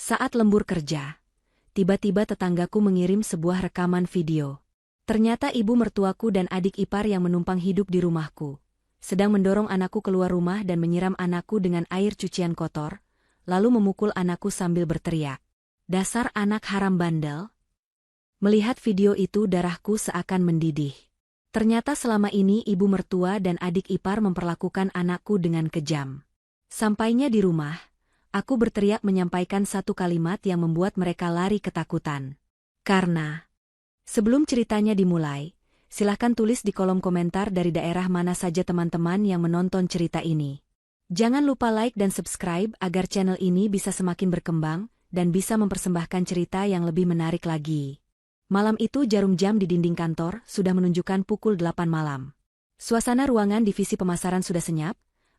Saat lembur kerja, tiba-tiba tetanggaku mengirim sebuah rekaman video. Ternyata ibu mertuaku dan adik ipar yang menumpang hidup di rumahku sedang mendorong anakku keluar rumah dan menyiram anakku dengan air cucian kotor, lalu memukul anakku sambil berteriak, "Dasar anak haram bandel!" Melihat video itu darahku seakan mendidih. Ternyata selama ini ibu mertua dan adik ipar memperlakukan anakku dengan kejam. Sampainya di rumah, aku berteriak menyampaikan satu kalimat yang membuat mereka lari ketakutan. Karena sebelum ceritanya dimulai, silahkan tulis di kolom komentar dari daerah mana saja teman-teman yang menonton cerita ini. Jangan lupa like dan subscribe agar channel ini bisa semakin berkembang dan bisa mempersembahkan cerita yang lebih menarik lagi. Malam itu jarum jam di dinding kantor sudah menunjukkan pukul 8 malam. Suasana ruangan divisi pemasaran sudah senyap,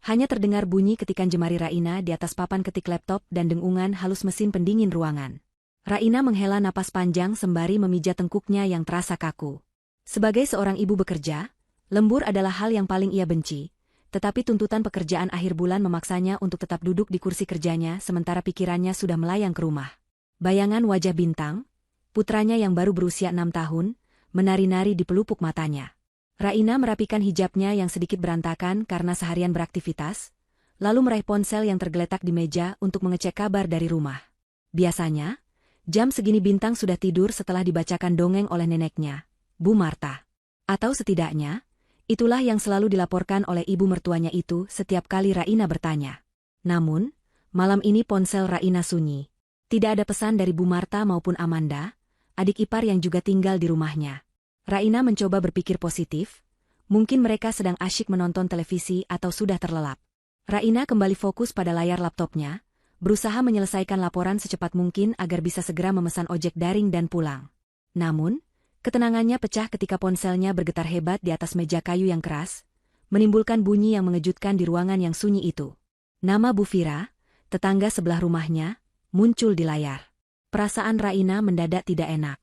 hanya terdengar bunyi ketikan jemari Raina di atas papan ketik laptop dan dengungan halus mesin pendingin ruangan. Raina menghela napas panjang sembari memijat tengkuknya yang terasa kaku. Sebagai seorang ibu bekerja, lembur adalah hal yang paling ia benci, tetapi tuntutan pekerjaan akhir bulan memaksanya untuk tetap duduk di kursi kerjanya sementara pikirannya sudah melayang ke rumah. Bayangan wajah Bintang, putranya yang baru berusia 6 tahun, menari-nari di pelupuk matanya. Raina merapikan hijabnya yang sedikit berantakan karena seharian beraktivitas, lalu meraih ponsel yang tergeletak di meja untuk mengecek kabar dari rumah. Biasanya, jam segini Bintang sudah tidur setelah dibacakan dongeng oleh neneknya, Bu Marta. Atau setidaknya, itulah yang selalu dilaporkan oleh ibu mertuanya itu setiap kali Raina bertanya. Namun, malam ini ponsel Raina sunyi. Tidak ada pesan dari Bu Marta maupun Amanda, adik ipar yang juga tinggal di rumahnya. Raina mencoba berpikir positif, mungkin mereka sedang asyik menonton televisi atau sudah terlelap. Raina kembali fokus pada layar laptopnya, berusaha menyelesaikan laporan secepat mungkin agar bisa segera memesan ojek daring dan pulang. Namun, ketenangannya pecah ketika ponselnya bergetar hebat di atas meja kayu yang keras, menimbulkan bunyi yang mengejutkan di ruangan yang sunyi itu. Nama Bu Fira, tetangga sebelah rumahnya, muncul di layar. Perasaan Raina mendadak tidak enak.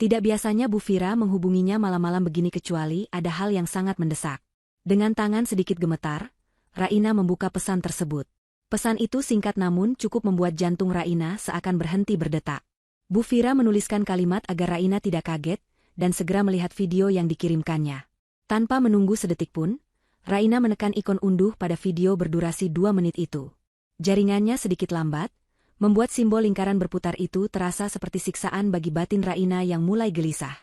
Tidak biasanya Bu Fira menghubunginya malam-malam begini kecuali ada hal yang sangat mendesak. Dengan tangan sedikit gemetar, Raina membuka pesan tersebut. Pesan itu singkat namun cukup membuat jantung Raina seakan berhenti berdetak. Bu Fira menuliskan kalimat agar Raina tidak kaget dan segera melihat video yang dikirimkannya. Tanpa menunggu sedetik pun, Raina menekan ikon unduh pada video berdurasi 2 menit itu. Jaringannya sedikit lambat, membuat simbol lingkaran berputar itu terasa seperti siksaan bagi batin Raina yang mulai gelisah.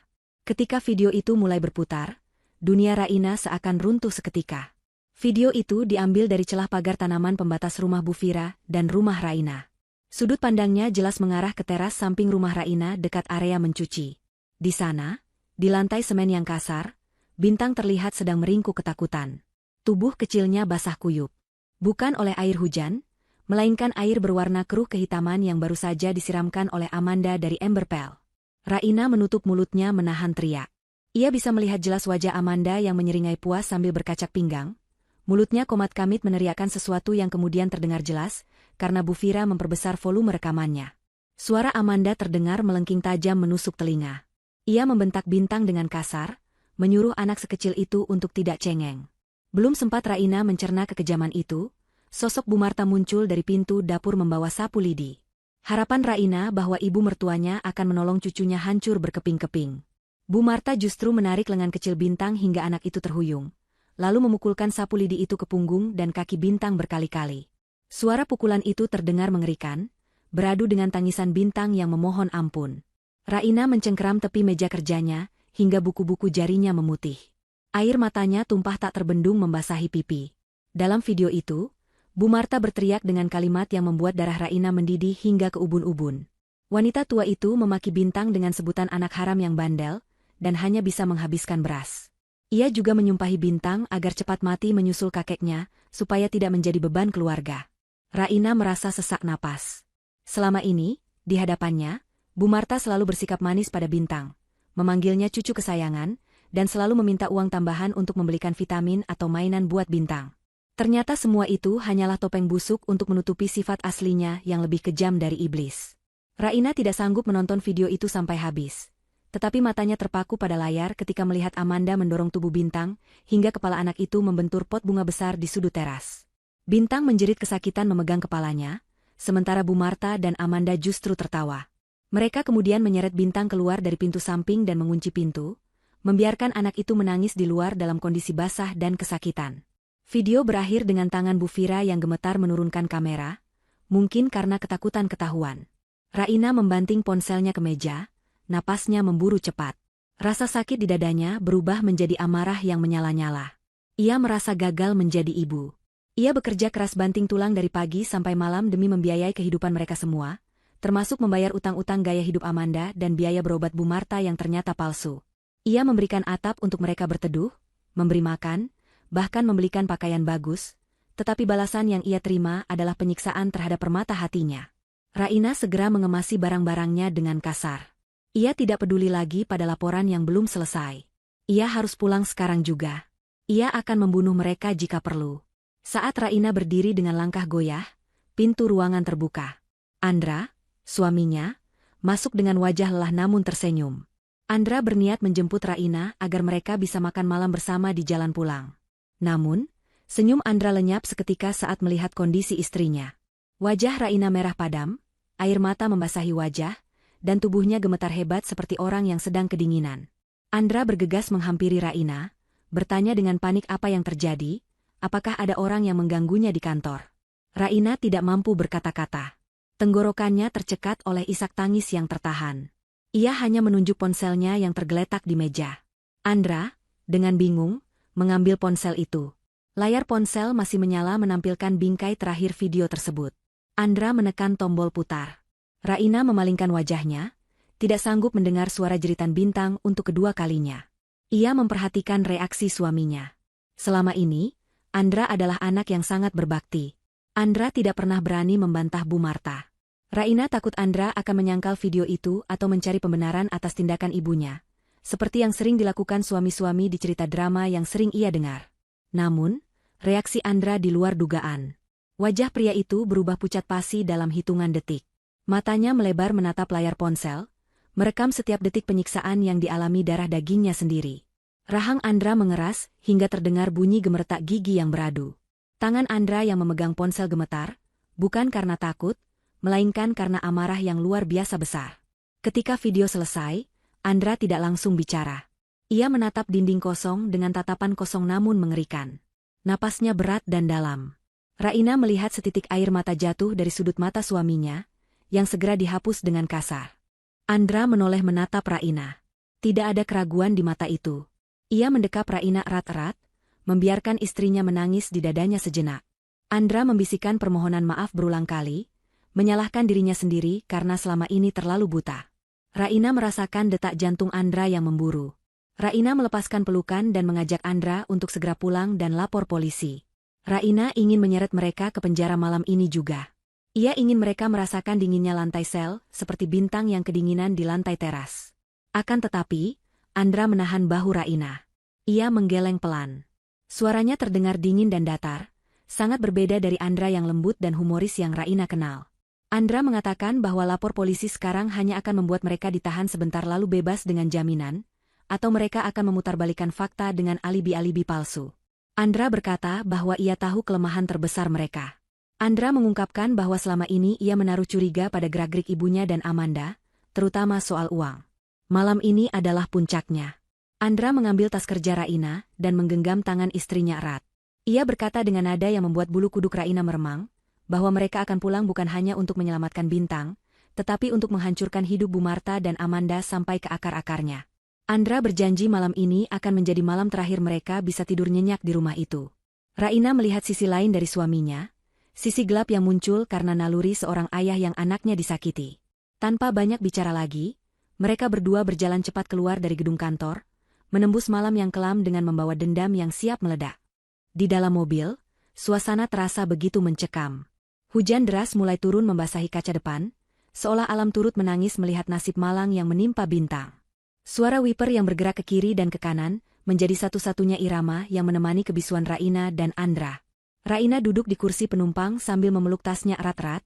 Ketika video itu mulai berputar, dunia Raina seakan runtuh seketika. Video itu diambil dari celah pagar tanaman pembatas rumah Bu Fira dan rumah Raina. Sudut pandangnya jelas mengarah ke teras samping rumah Raina dekat area mencuci. Di sana, di lantai semen yang kasar, Bintang terlihat sedang meringkuk ketakutan. Tubuh kecilnya basah kuyup. Bukan oleh air hujan, melainkan air berwarna keruh kehitaman yang baru saja disiramkan oleh Amanda dari ember pel. Raina menutup mulutnya menahan teriak. Ia bisa melihat jelas wajah Amanda yang menyeringai puas sambil berkacak pinggang. Mulutnya komat-kamit meneriakkan sesuatu yang kemudian terdengar jelas, karena Bu Fira memperbesar volume rekamannya. Suara Amanda terdengar melengking tajam menusuk telinga. Ia membentak Bintang dengan kasar, menyuruh anak sekecil itu untuk tidak cengeng. Belum sempat Raina mencerna kekejaman itu, sosok Bu Marta muncul dari pintu dapur membawa sapu lidi. Harapan Raina bahwa ibu mertuanya akan menolong cucunya hancur berkeping-keping. Bu Marta justru menarik lengan kecil Bintang hingga anak itu terhuyung, lalu memukulkan sapu lidi itu ke punggung dan kaki Bintang berkali-kali. Suara pukulan itu terdengar mengerikan, beradu dengan tangisan Bintang yang memohon ampun. Raina mencengkeram tepi meja kerjanya, hingga buku-buku jarinya memutih. Air matanya tumpah tak terbendung membasahi pipi. Dalam video itu, Bu Marta berteriak dengan kalimat yang membuat darah Raina mendidih hingga ke ubun-ubun. Wanita tua itu memaki Bintang dengan sebutan anak haram yang bandel, dan hanya bisa menghabiskan beras. Ia juga menyumpahi Bintang agar cepat mati menyusul kakeknya, supaya tidak menjadi beban keluarga. Raina merasa sesak napas. Selama ini, di hadapannya, Bu Marta selalu bersikap manis pada Bintang, memanggilnya cucu kesayangan, dan selalu meminta uang tambahan untuk membelikan vitamin atau mainan buat Bintang. Ternyata semua itu hanyalah topeng busuk untuk menutupi sifat aslinya yang lebih kejam dari iblis. Raina tidak sanggup menonton video itu sampai habis. Tetapi matanya terpaku pada layar ketika melihat Amanda mendorong tubuh Bintang, hingga kepala anak itu membentur pot bunga besar di sudut teras. Bintang menjerit kesakitan memegang kepalanya, sementara Bu Marta dan Amanda justru tertawa. Mereka kemudian menyeret Bintang keluar dari pintu samping dan mengunci pintu, membiarkan anak itu menangis di luar dalam kondisi basah dan kesakitan. Video berakhir dengan tangan Bu Fira yang gemetar menurunkan kamera, mungkin karena ketakutan ketahuan. Raina membanting ponselnya ke meja, napasnya memburu cepat. Rasa sakit di dadanya berubah menjadi amarah yang menyala-nyala. Ia merasa gagal menjadi ibu. Ia bekerja keras banting tulang dari pagi sampai malam demi membiayai kehidupan mereka semua, termasuk membayar utang-utang gaya hidup Amanda dan biaya berobat Bu Marta yang ternyata palsu. Ia memberikan atap untuk mereka berteduh, memberi makan, bahkan membelikan pakaian bagus, tetapi balasan yang ia terima adalah penyiksaan terhadap permata hatinya. Raina segera mengemasi barang-barangnya dengan kasar. Ia tidak peduli lagi pada laporan yang belum selesai. Ia harus pulang sekarang juga. Ia akan membunuh mereka jika perlu. Saat Raina berdiri dengan langkah goyah, pintu ruangan terbuka. Andra, suaminya, masuk dengan wajah lelah namun tersenyum. Andra berniat menjemput Raina agar mereka bisa makan malam bersama di jalan pulang. Namun, senyum Andra lenyap seketika saat melihat kondisi istrinya. Wajah Raina merah padam, air mata membasahi wajah, dan tubuhnya gemetar hebat seperti orang yang sedang kedinginan. Andra bergegas menghampiri Raina, bertanya dengan panik apa yang terjadi, apakah ada orang yang mengganggunya di kantor. Raina tidak mampu berkata-kata. Tenggorokannya tercekat oleh isak tangis yang tertahan. Ia hanya menunjuk ponselnya yang tergeletak di meja. Andra, dengan bingung, mengambil ponsel itu. Layar ponsel masih menyala menampilkan bingkai terakhir video tersebut. Andra menekan tombol putar. Raina memalingkan wajahnya, tidak sanggup mendengar suara jeritan Bintang untuk kedua kalinya. Ia memperhatikan reaksi suaminya. Selama ini, Andra adalah anak yang sangat berbakti. Andra tidak pernah berani membantah Bu Marta. Raina takut Andra akan menyangkal video itu atau mencari pembenaran atas tindakan ibunya, seperti yang sering dilakukan suami-suami di cerita drama yang sering ia dengar. Namun, reaksi Andra di luar dugaan. Wajah pria itu berubah pucat pasi dalam hitungan detik. Matanya melebar menatap layar ponsel, merekam setiap detik penyiksaan yang dialami darah dagingnya sendiri. Rahang Andra mengeras hingga terdengar bunyi gemeretak gigi yang beradu. Tangan Andra yang memegang ponsel gemetar, bukan karena takut, melainkan karena amarah yang luar biasa besar. Ketika video selesai, Andra tidak langsung bicara. Ia menatap dinding kosong dengan tatapan kosong namun mengerikan. Napasnya berat dan dalam. Raina melihat setitik air mata jatuh dari sudut mata suaminya, yang segera dihapus dengan kasar. Andra menoleh menatap Raina. Tidak ada keraguan di mata itu. Ia mendekap Raina erat-erat, membiarkan istrinya menangis di dadanya sejenak. Andra membisikkan permohonan maaf berulang kali, menyalahkan dirinya sendiri karena selama ini terlalu buta. Raina merasakan detak jantung Andra yang memburu. Raina melepaskan pelukan dan mengajak Andra untuk segera pulang dan lapor polisi. Raina ingin menyeret mereka ke penjara malam ini juga. Ia ingin mereka merasakan dinginnya lantai sel, seperti Bintang yang kedinginan di lantai teras. Akan tetapi, Andra menahan bahu Raina. Ia menggeleng pelan. Suaranya terdengar dingin dan datar, sangat berbeda dari Andra yang lembut dan humoris yang Raina kenal. Andra mengatakan bahwa lapor polisi sekarang hanya akan membuat mereka ditahan sebentar lalu bebas dengan jaminan, atau mereka akan memutarbalikkan fakta dengan alibi-alibi palsu. Andra berkata bahwa ia tahu kelemahan terbesar mereka. Andra mengungkapkan bahwa selama ini ia menaruh curiga pada gerak-gerik ibunya dan Amanda, terutama soal uang. Malam ini adalah puncaknya. Andra mengambil tas kerja Raina dan menggenggam tangan istrinya erat. Ia berkata dengan nada yang membuat bulu kuduk Raina meremang, bahwa mereka akan pulang bukan hanya untuk menyelamatkan Bintang, tetapi untuk menghancurkan hidup Bu Marta dan Amanda sampai ke akar-akarnya. Andra berjanji malam ini akan menjadi malam terakhir mereka bisa tidur nyenyak di rumah itu. Raina melihat sisi lain dari suaminya, sisi gelap yang muncul karena naluri seorang ayah yang anaknya disakiti. Tanpa banyak bicara lagi, mereka berdua berjalan cepat keluar dari gedung kantor, menembus malam yang kelam dengan membawa dendam yang siap meledak. Di dalam mobil, suasana terasa begitu mencekam. Hujan deras mulai turun membasahi kaca depan, seolah alam turut menangis melihat nasib malang yang menimpa Bintang. Suara wiper yang bergerak ke kiri dan ke kanan, menjadi satu-satunya irama yang menemani kebisuan Raina dan Andra. Raina duduk di kursi penumpang sambil memeluk tasnya erat-erat,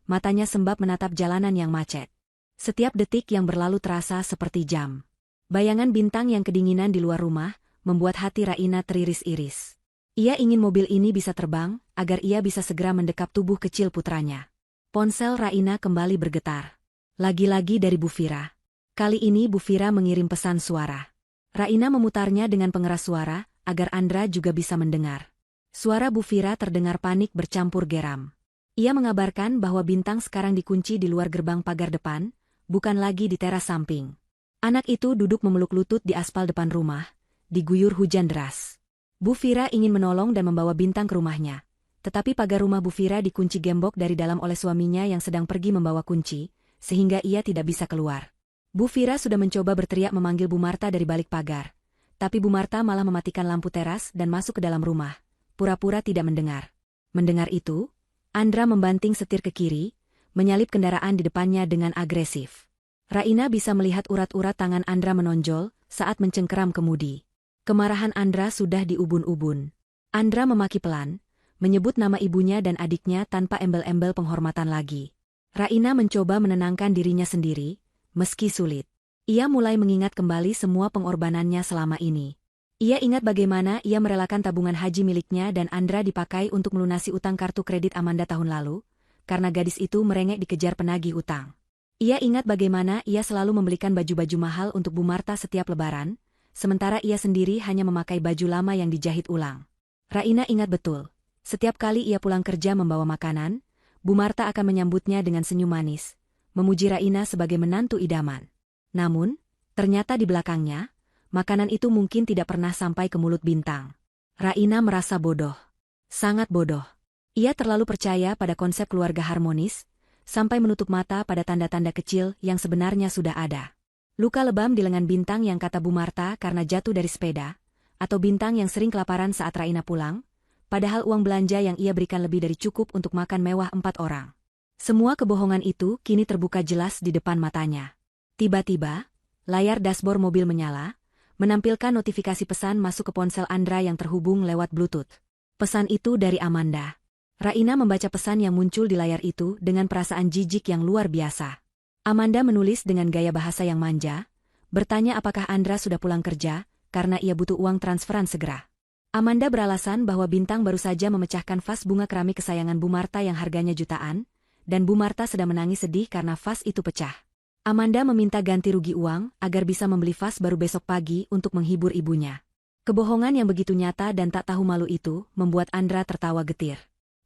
matanya sembab menatap jalanan yang macet. Setiap detik yang berlalu terasa seperti jam. Bayangan Bintang yang kedinginan di luar rumah, membuat hati Raina teriris-iris. Ia ingin mobil ini bisa terbang, agar ia bisa segera mendekap tubuh kecil putranya. Ponsel Raina kembali bergetar. Lagi-lagi dari Bu Fira. Kali ini Bu Fira mengirim pesan suara. Raina memutarnya dengan pengeras suara, agar Andra juga bisa mendengar. Suara Bu Fira terdengar panik bercampur geram. Ia mengabarkan bahwa Bintang sekarang dikunci di luar gerbang pagar depan, bukan lagi di teras samping. Anak itu duduk memeluk lutut di aspal depan rumah, diguyur hujan deras. Bu Fira ingin menolong dan membawa Bintang ke rumahnya. Tetapi pagar rumah Bu Fira dikunci gembok dari dalam oleh suaminya yang sedang pergi membawa kunci, sehingga ia tidak bisa keluar. Bu Fira sudah mencoba berteriak memanggil Bu Marta dari balik pagar. Tapi Bu Marta malah mematikan lampu teras dan masuk ke dalam rumah, pura-pura tidak mendengar. Mendengar itu, Andra membanting setir ke kiri, menyalip kendaraan di depannya dengan agresif. Raina bisa melihat urat-urat tangan Andra menonjol saat mencengkeram kemudi. Kemarahan Andra sudah diubun-ubun. Andra memaki pelan, menyebut nama ibunya dan adiknya tanpa embel-embel penghormatan lagi. Raina mencoba menenangkan dirinya sendiri, meski sulit. Ia mulai mengingat kembali semua pengorbanannya selama ini. Ia ingat bagaimana ia merelakan tabungan haji miliknya dan Andra dipakai untuk melunasi utang kartu kredit Amanda tahun lalu, karena gadis itu merengek dikejar penagih utang. Ia ingat bagaimana ia selalu membelikan baju-baju mahal untuk Bu Marta setiap lebaran, sementara ia sendiri hanya memakai baju lama yang dijahit ulang. Raina ingat betul, setiap kali ia pulang kerja membawa makanan, Bu Marta akan menyambutnya dengan senyum manis, memuji Raina sebagai menantu idaman. Namun, ternyata di belakangnya, makanan itu mungkin tidak pernah sampai ke mulut Bintang. Raina merasa bodoh. Sangat bodoh. Ia terlalu percaya pada konsep keluarga harmonis, sampai menutup mata pada tanda-tanda kecil yang sebenarnya sudah ada. Luka lebam di lengan Bintang yang kata Bu Marta karena jatuh dari sepeda, atau Bintang yang sering kelaparan saat Raina pulang, padahal uang belanja yang ia berikan lebih dari cukup untuk makan mewah 4 orang. Semua kebohongan itu kini terbuka jelas di depan matanya. Tiba-tiba, layar dashboard mobil menyala, menampilkan notifikasi pesan masuk ke ponsel Andra yang terhubung lewat Bluetooth. Pesan itu dari Amanda. Raina membaca pesan yang muncul di layar itu dengan perasaan jijik yang luar biasa. Amanda menulis dengan gaya bahasa yang manja, bertanya apakah Andra sudah pulang kerja, karena ia butuh uang transferan segera. Amanda beralasan bahwa Bintang baru saja memecahkan vas bunga keramik kesayangan Bu Marta yang harganya jutaan, dan Bu Marta sedang menangis sedih karena vas itu pecah. Amanda meminta ganti rugi uang agar bisa membeli vas baru besok pagi untuk menghibur ibunya. Kebohongan yang begitu nyata dan tak tahu malu itu membuat Andra tertawa getir.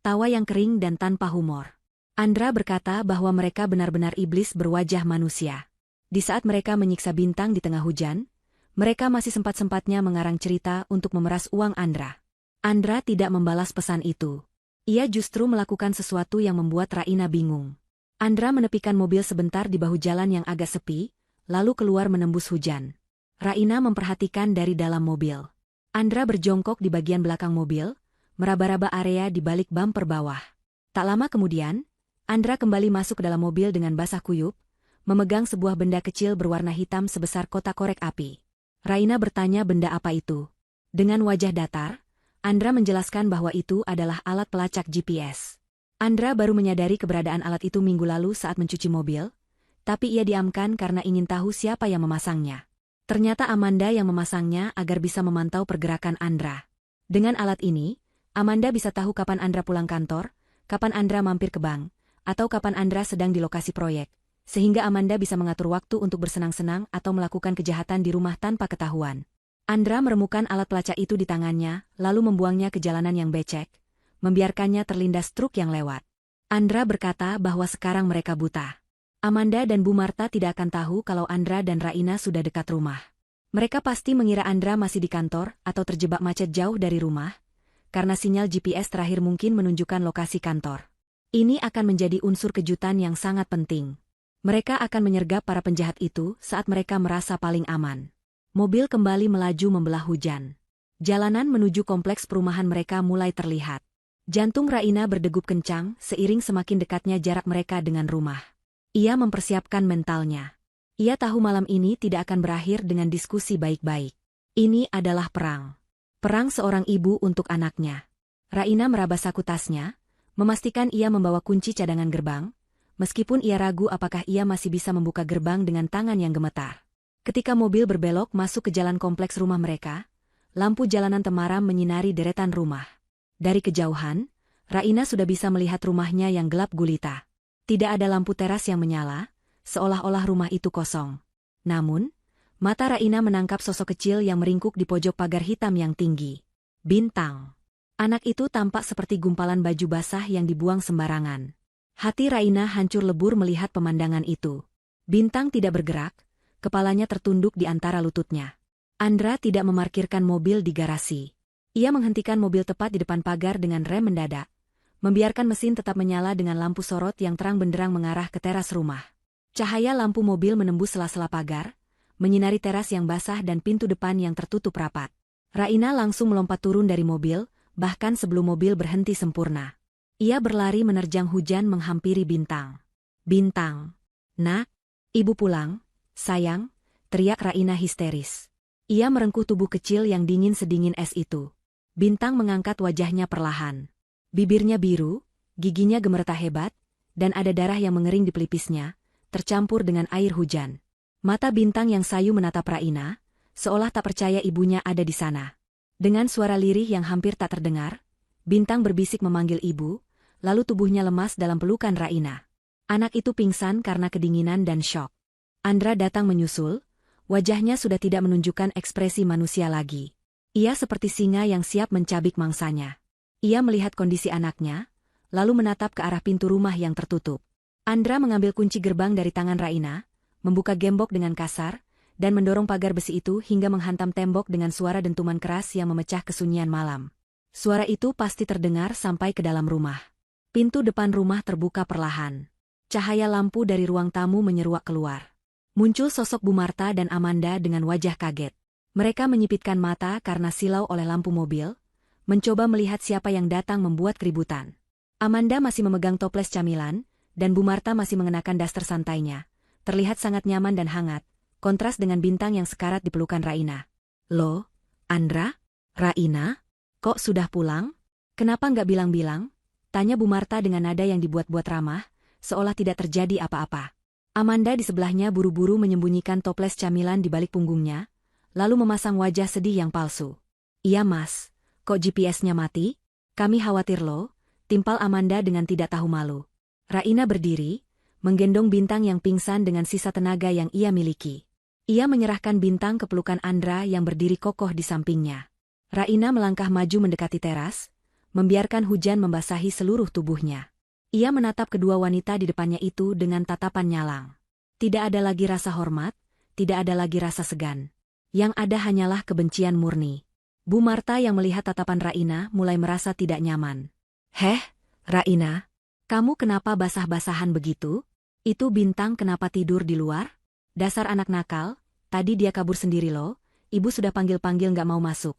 Tawa yang kering dan tanpa humor. Andra berkata bahwa mereka benar-benar iblis berwajah manusia. Di saat mereka menyiksa Bintang di tengah hujan, mereka masih sempat-sempatnya mengarang cerita untuk memeras uang Andra. Andra tidak membalas pesan itu. Ia justru melakukan sesuatu yang membuat Raina bingung. Andra menepikan mobil sebentar di bahu jalan yang agak sepi, lalu keluar menembus hujan. Raina memperhatikan dari dalam mobil. Andra berjongkok di bagian belakang mobil, meraba-raba area di balik bumper bawah. Tak lama kemudian, Andra kembali masuk ke dalam mobil dengan basah kuyup, memegang sebuah benda kecil berwarna hitam sebesar kotak korek api. Raina bertanya benda apa itu. Dengan wajah datar, Andra menjelaskan bahwa itu adalah alat pelacak GPS. Andra baru menyadari keberadaan alat itu minggu lalu saat mencuci mobil, tapi ia diamkan karena ingin tahu siapa yang memasangnya. Ternyata Amanda yang memasangnya agar bisa memantau pergerakan Andra. Dengan alat ini, Amanda bisa tahu kapan Andra pulang kantor, kapan Andra mampir ke bank, atau kapan Andra sedang di lokasi proyek, sehingga Amanda bisa mengatur waktu untuk bersenang-senang atau melakukan kejahatan di rumah tanpa ketahuan. Andra meremukan alat pelacak itu di tangannya, lalu membuangnya ke jalanan yang becek, membiarkannya terlindas truk yang lewat. Andra berkata bahwa sekarang mereka buta. Amanda dan Bu Marta tidak akan tahu kalau Andra dan Raina sudah dekat rumah. Mereka pasti mengira Andra masih di kantor atau terjebak macet jauh dari rumah, karena sinyal GPS terakhir mungkin menunjukkan lokasi kantor. Ini akan menjadi unsur kejutan yang sangat penting. Mereka akan menyergap para penjahat itu saat mereka merasa paling aman. Mobil kembali melaju membelah hujan. Jalanan menuju kompleks perumahan mereka mulai terlihat. Jantung Raina berdegup kencang seiring semakin dekatnya jarak mereka dengan rumah. Ia mempersiapkan mentalnya. Ia tahu malam ini tidak akan berakhir dengan diskusi baik-baik. Ini adalah perang. Perang seorang ibu untuk anaknya. Raina meraba saku tasnya, memastikan ia membawa kunci cadangan gerbang, meskipun ia ragu apakah ia masih bisa membuka gerbang dengan tangan yang gemetar. Ketika mobil berbelok masuk ke jalan kompleks rumah mereka, lampu jalanan temaram menyinari deretan rumah. Dari kejauhan, Raina sudah bisa melihat rumahnya yang gelap gulita. Tidak ada lampu teras yang menyala, seolah-olah rumah itu kosong. Namun, mata Raina menangkap sosok kecil yang meringkuk di pojok pagar hitam yang tinggi. Bintang. Anak itu tampak seperti gumpalan baju basah yang dibuang sembarangan. Hati Raina hancur lebur melihat pemandangan itu. Bintang tidak bergerak, kepalanya tertunduk di antara lututnya. Andra tidak memarkirkan mobil di garasi. Ia menghentikan mobil tepat di depan pagar dengan rem mendadak, membiarkan mesin tetap menyala dengan lampu sorot yang terang benderang mengarah ke teras rumah. Cahaya lampu mobil menembus sela-sela pagar, menyinari teras yang basah dan pintu depan yang tertutup rapat. Raina langsung melompat turun dari mobil, bahkan sebelum mobil berhenti sempurna. Ia berlari menerjang hujan menghampiri Bintang. Bintang. Nak, ibu pulang, sayang, teriak Raina histeris. Ia merengkuh tubuh kecil yang dingin sedingin es itu. Bintang mengangkat wajahnya perlahan. Bibirnya biru, giginya gemeretak hebat, dan ada darah yang mengering di pelipisnya, tercampur dengan air hujan. Mata Bintang yang sayu menatap Raina, seolah tak percaya ibunya ada di sana. Dengan suara lirih yang hampir tak terdengar, Bintang berbisik memanggil ibu, lalu tubuhnya lemas dalam pelukan Raina. Anak itu pingsan karena kedinginan dan syok. Andra datang menyusul, wajahnya sudah tidak menunjukkan ekspresi manusia lagi. Ia seperti singa yang siap mencabik mangsanya. Ia melihat kondisi anaknya, lalu menatap ke arah pintu rumah yang tertutup. Andra mengambil kunci gerbang dari tangan Raina, membuka gembok dengan kasar, dan mendorong pagar besi itu hingga menghantam tembok dengan suara dentuman keras yang memecah kesunyian malam. Suara itu pasti terdengar sampai ke dalam rumah. Pintu depan rumah terbuka perlahan. Cahaya lampu dari ruang tamu menyeruak keluar. Muncul sosok Bu Marta dan Amanda dengan wajah kaget. Mereka menyipitkan mata karena silau oleh lampu mobil, mencoba melihat siapa yang datang membuat keributan. Amanda masih memegang toples camilan, dan Bu Marta masih mengenakan daster santainya. Terlihat sangat nyaman dan hangat, kontras dengan Bintang yang sekarat di pelukan Raina. Loh, Andra? Raina? Kok sudah pulang? Kenapa nggak bilang-bilang? Tanya Bu Marta dengan nada yang dibuat-buat ramah, seolah tidak terjadi apa-apa. Amanda di sebelahnya buru-buru menyembunyikan toples camilan di balik punggungnya, lalu memasang wajah sedih yang palsu. Iya mas, kok GPS-nya mati? Kami khawatir loh, timpal Amanda dengan tidak tahu malu. Raina berdiri, menggendong Bintang yang pingsan dengan sisa tenaga yang ia miliki. Ia menyerahkan Bintang ke pelukan Andra yang berdiri kokoh di sampingnya. Raina melangkah maju mendekati teras, membiarkan hujan membasahi seluruh tubuhnya. Ia menatap kedua wanita di depannya itu dengan tatapan nyalang. Tidak ada lagi rasa hormat, tidak ada lagi rasa segan. Yang ada hanyalah kebencian murni. Bu Marta yang melihat tatapan Raina mulai merasa tidak nyaman. Heh, Raina, kamu kenapa basah-basahan begitu? Itu Bintang kenapa tidur di luar? Dasar anak nakal, tadi dia kabur sendiri loh, ibu sudah panggil-panggil nggak mau masuk.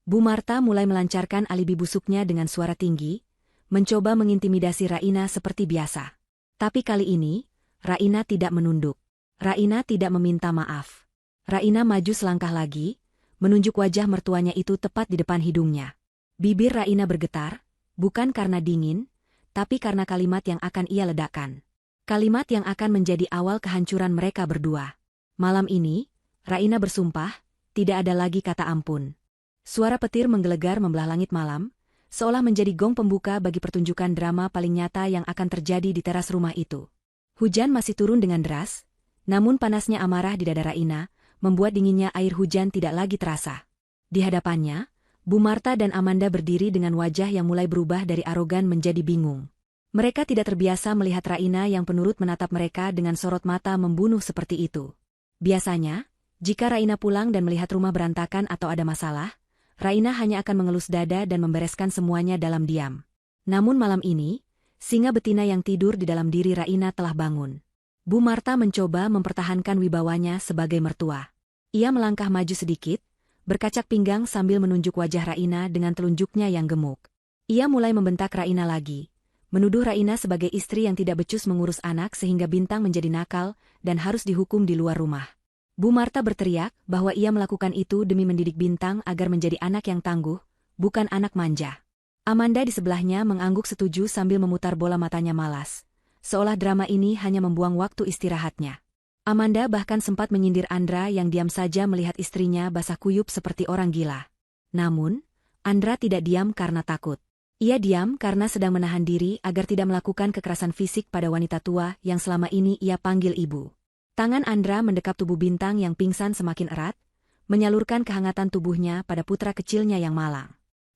Bu Marta mulai melancarkan alibi busuknya dengan suara tinggi, mencoba mengintimidasi Raina seperti biasa. Tapi kali ini, Raina tidak menunduk. Raina tidak meminta maaf. Raina maju selangkah lagi, menunjuk wajah mertuanya itu tepat di depan hidungnya. Bibir Raina bergetar, bukan karena dingin, tapi karena kalimat yang akan ia ledakkan. Kalimat yang akan menjadi awal kehancuran mereka berdua. Malam ini, Raina bersumpah, tidak ada lagi kata ampun. Suara petir menggelegar membelah langit malam, seolah menjadi gong pembuka bagi pertunjukan drama paling nyata yang akan terjadi di teras rumah itu. Hujan masih turun dengan deras, namun panasnya amarah di dada Raina, membuat dinginnya air hujan tidak lagi terasa. Di hadapannya, Bu Marta dan Amanda berdiri dengan wajah yang mulai berubah dari arogan menjadi bingung. Mereka tidak terbiasa melihat Raina yang penurut menatap mereka dengan sorot mata membunuh seperti itu. Biasanya, jika Raina pulang dan melihat rumah berantakan atau ada masalah, Raina hanya akan mengelus dada dan membereskan semuanya dalam diam. Namun malam ini, singa betina yang tidur di dalam diri Raina telah bangun. Bu Marta mencoba mempertahankan wibawanya sebagai mertua. Ia melangkah maju sedikit, berkacak pinggang sambil menunjuk wajah Raina dengan telunjuknya yang gemuk. Ia mulai membentak Raina lagi, menuduh Raina sebagai istri yang tidak becus mengurus anak sehingga Bintang menjadi nakal dan harus dihukum di luar rumah. Bu Marta berteriak bahwa ia melakukan itu demi mendidik Bintang agar menjadi anak yang tangguh, bukan anak manja. Amanda di sebelahnya mengangguk setuju sambil memutar bola matanya malas, seolah drama ini hanya membuang waktu istirahatnya. Amanda bahkan sempat menyindir Andra yang diam saja melihat istrinya basah kuyup seperti orang gila. Namun, Andra tidak diam karena takut. Ia diam karena sedang menahan diri agar tidak melakukan kekerasan fisik pada wanita tua yang selama ini ia panggil ibu. Tangan Andra mendekap tubuh Bintang yang pingsan semakin erat, menyalurkan kehangatan tubuhnya pada putra kecilnya yang malang.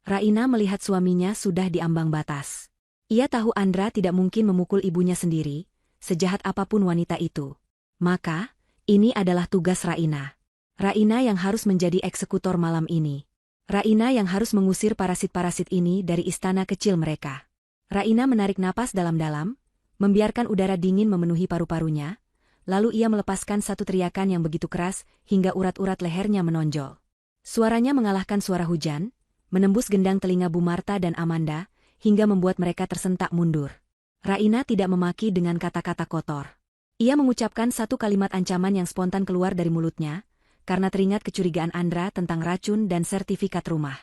Raina melihat suaminya sudah di ambang batas. Ia tahu Andra tidak mungkin memukul ibunya sendiri, sejahat apapun wanita itu. Maka, ini adalah tugas Raina. Raina yang harus menjadi eksekutor malam ini. Raina yang harus mengusir parasit-parasit ini dari istana kecil mereka. Raina menarik napas dalam-dalam, membiarkan udara dingin memenuhi paru-parunya, lalu ia melepaskan satu teriakan yang begitu keras hingga urat-urat lehernya menonjol. Suaranya mengalahkan suara hujan, menembus gendang telinga Bu Marta dan Amanda, hingga membuat mereka tersentak mundur. Raina tidak memaki dengan kata-kata kotor. Ia mengucapkan satu kalimat ancaman yang spontan keluar dari mulutnya, karena teringat kecurigaan Andra tentang racun dan sertifikat rumah.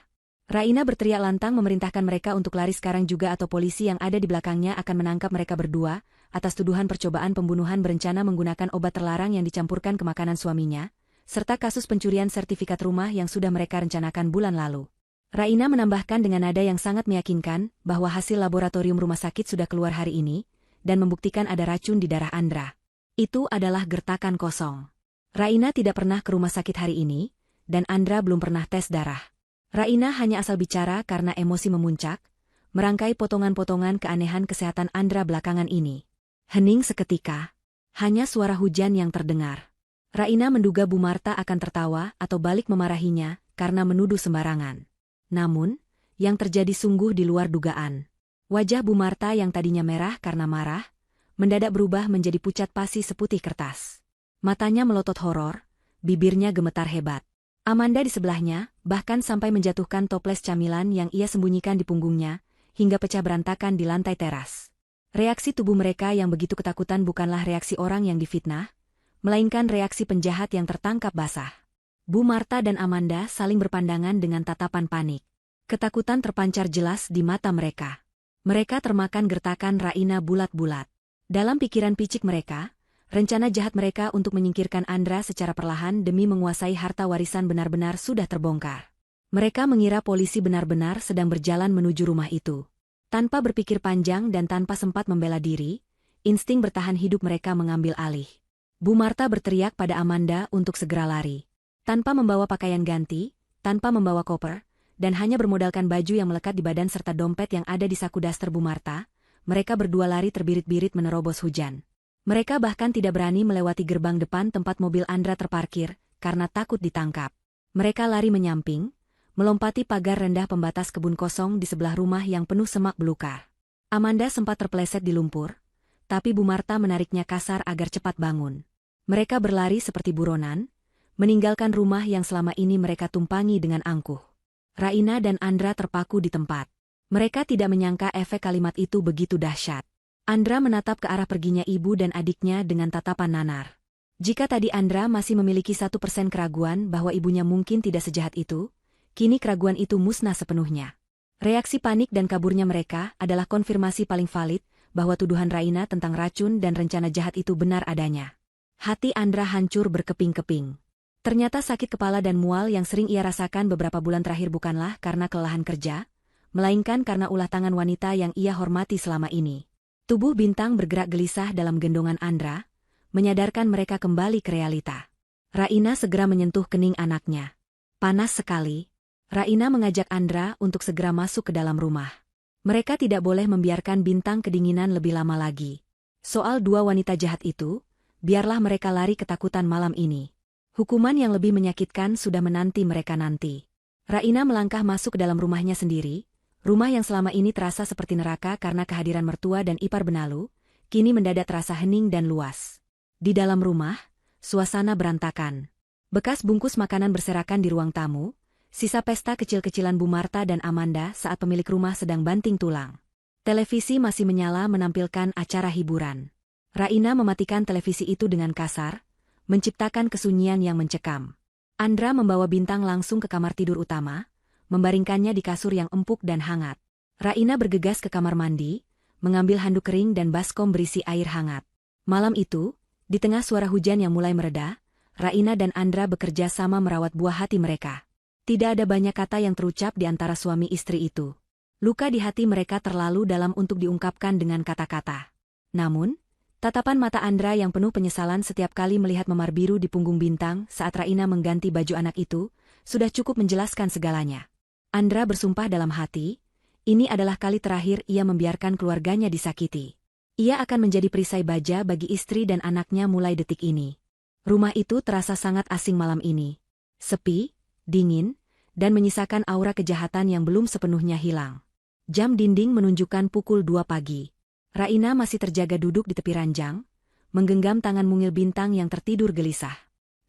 Raina berteriak lantang memerintahkan mereka untuk lari sekarang juga atau polisi yang ada di belakangnya akan menangkap mereka berdua, atas tuduhan percobaan pembunuhan berencana menggunakan obat terlarang yang dicampurkan ke makanan suaminya, serta kasus pencurian sertifikat rumah yang sudah mereka rencanakan bulan lalu. Raina menambahkan dengan nada yang sangat meyakinkan bahwa hasil laboratorium rumah sakit sudah keluar hari ini, dan membuktikan ada racun di darah Andra. Itu adalah gertakan kosong. Raina tidak pernah ke rumah sakit hari ini, dan Andra belum pernah tes darah. Raina hanya asal bicara karena emosi memuncak, merangkai potongan-potongan keanehan kesehatan Andra belakangan ini. Hening seketika. Hanya suara hujan yang terdengar. Raina menduga Bu Marta akan tertawa atau balik memarahinya karena menuduh sembarangan. Namun, yang terjadi sungguh di luar dugaan. Wajah Bu Marta yang tadinya merah karena marah, mendadak berubah menjadi pucat pasi seputih kertas. Matanya melotot horor, bibirnya gemetar hebat. Amanda di sebelahnya, bahkan sampai menjatuhkan toples camilan yang ia sembunyikan di punggungnya, hingga pecah berantakan di lantai teras. Reaksi tubuh mereka yang begitu ketakutan bukanlah reaksi orang yang difitnah, melainkan reaksi penjahat yang tertangkap basah. Bu Marta dan Amanda saling berpandangan dengan tatapan panik. Ketakutan terpancar jelas di mata mereka. Mereka termakan gertakan Raina bulat-bulat. Dalam pikiran picik mereka, rencana jahat mereka untuk menyingkirkan Andra secara perlahan demi menguasai harta warisan benar-benar sudah terbongkar. Mereka mengira polisi benar-benar sedang berjalan menuju rumah itu. Tanpa berpikir panjang dan tanpa sempat membela diri, insting bertahan hidup mereka mengambil alih. Bu Marta berteriak pada Amanda untuk segera lari. Tanpa membawa pakaian ganti, tanpa membawa koper, dan hanya bermodalkan baju yang melekat di badan serta dompet yang ada di saku daster Bu Marta, mereka berdua lari terbirit-birit menerobos hujan. Mereka bahkan tidak berani melewati gerbang depan tempat mobil Andra terparkir, karena takut ditangkap. Mereka lari menyamping, melompati pagar rendah pembatas kebun kosong di sebelah rumah yang penuh semak belukar. Amanda sempat terpeleset di lumpur, tapi Bu Marta menariknya kasar agar cepat bangun. Mereka berlari seperti buronan, meninggalkan rumah yang selama ini mereka tumpangi dengan angkuh. Raina dan Andra terpaku di tempat. Mereka tidak menyangka efek kalimat itu begitu dahsyat. Andra menatap ke arah perginya ibu dan adiknya dengan tatapan nanar. Jika tadi Andra masih memiliki 1% keraguan bahwa ibunya mungkin tidak sejahat itu, kini keraguan itu musnah sepenuhnya. Reaksi panik dan kaburnya mereka adalah konfirmasi paling valid bahwa tuduhan Raina tentang racun dan rencana jahat itu benar adanya. Hati Andra hancur berkeping-keping. Ternyata sakit kepala dan mual yang sering ia rasakan beberapa bulan terakhir bukanlah karena kelelahan kerja, melainkan karena ulah tangan wanita yang ia hormati selama ini. Tubuh Bintang bergerak gelisah dalam gendongan Andra, menyadarkan mereka kembali ke realita. Raina segera menyentuh kening anaknya. Panas sekali. Raina mengajak Andra untuk segera masuk ke dalam rumah. Mereka tidak boleh membiarkan Bintang kedinginan lebih lama lagi. Soal dua wanita jahat itu, biarlah mereka lari ketakutan malam ini. Hukuman yang lebih menyakitkan sudah menanti mereka nanti. Raina melangkah masuk ke dalam rumahnya sendiri. Rumah yang selama ini terasa seperti neraka karena kehadiran mertua dan ipar benalu, kini mendadak terasa hening dan luas. Di dalam rumah, suasana berantakan. Bekas bungkus makanan berserakan di ruang tamu, sisa pesta kecil-kecilan Bu Marta dan Amanda saat pemilik rumah sedang banting tulang. Televisi masih menyala menampilkan acara hiburan. Raina mematikan televisi itu dengan kasar, menciptakan kesunyian yang mencekam. Andra membawa Bintang langsung ke kamar tidur utama, membaringkannya di kasur yang empuk dan hangat. Raina bergegas ke kamar mandi, mengambil handuk kering dan baskom berisi air hangat. Malam itu, di tengah suara hujan yang mulai mereda, Raina dan Andra bekerja sama merawat buah hati mereka. Tidak ada banyak kata yang terucap di antara suami istri itu. Luka di hati mereka terlalu dalam untuk diungkapkan dengan kata-kata. Namun, tatapan mata Andra yang penuh penyesalan setiap kali melihat memar biru di punggung Bintang saat Raina mengganti baju anak itu, sudah cukup menjelaskan segalanya. Andra bersumpah dalam hati, ini adalah kali terakhir ia membiarkan keluarganya disakiti. Ia akan menjadi perisai baja bagi istri dan anaknya mulai detik ini. Rumah itu terasa sangat asing malam ini. Sepi, dingin, dan menyisakan aura kejahatan yang belum sepenuhnya hilang. Jam dinding menunjukkan pukul 2 pagi. Raina masih terjaga duduk di tepi ranjang, menggenggam tangan mungil Bintang yang tertidur gelisah.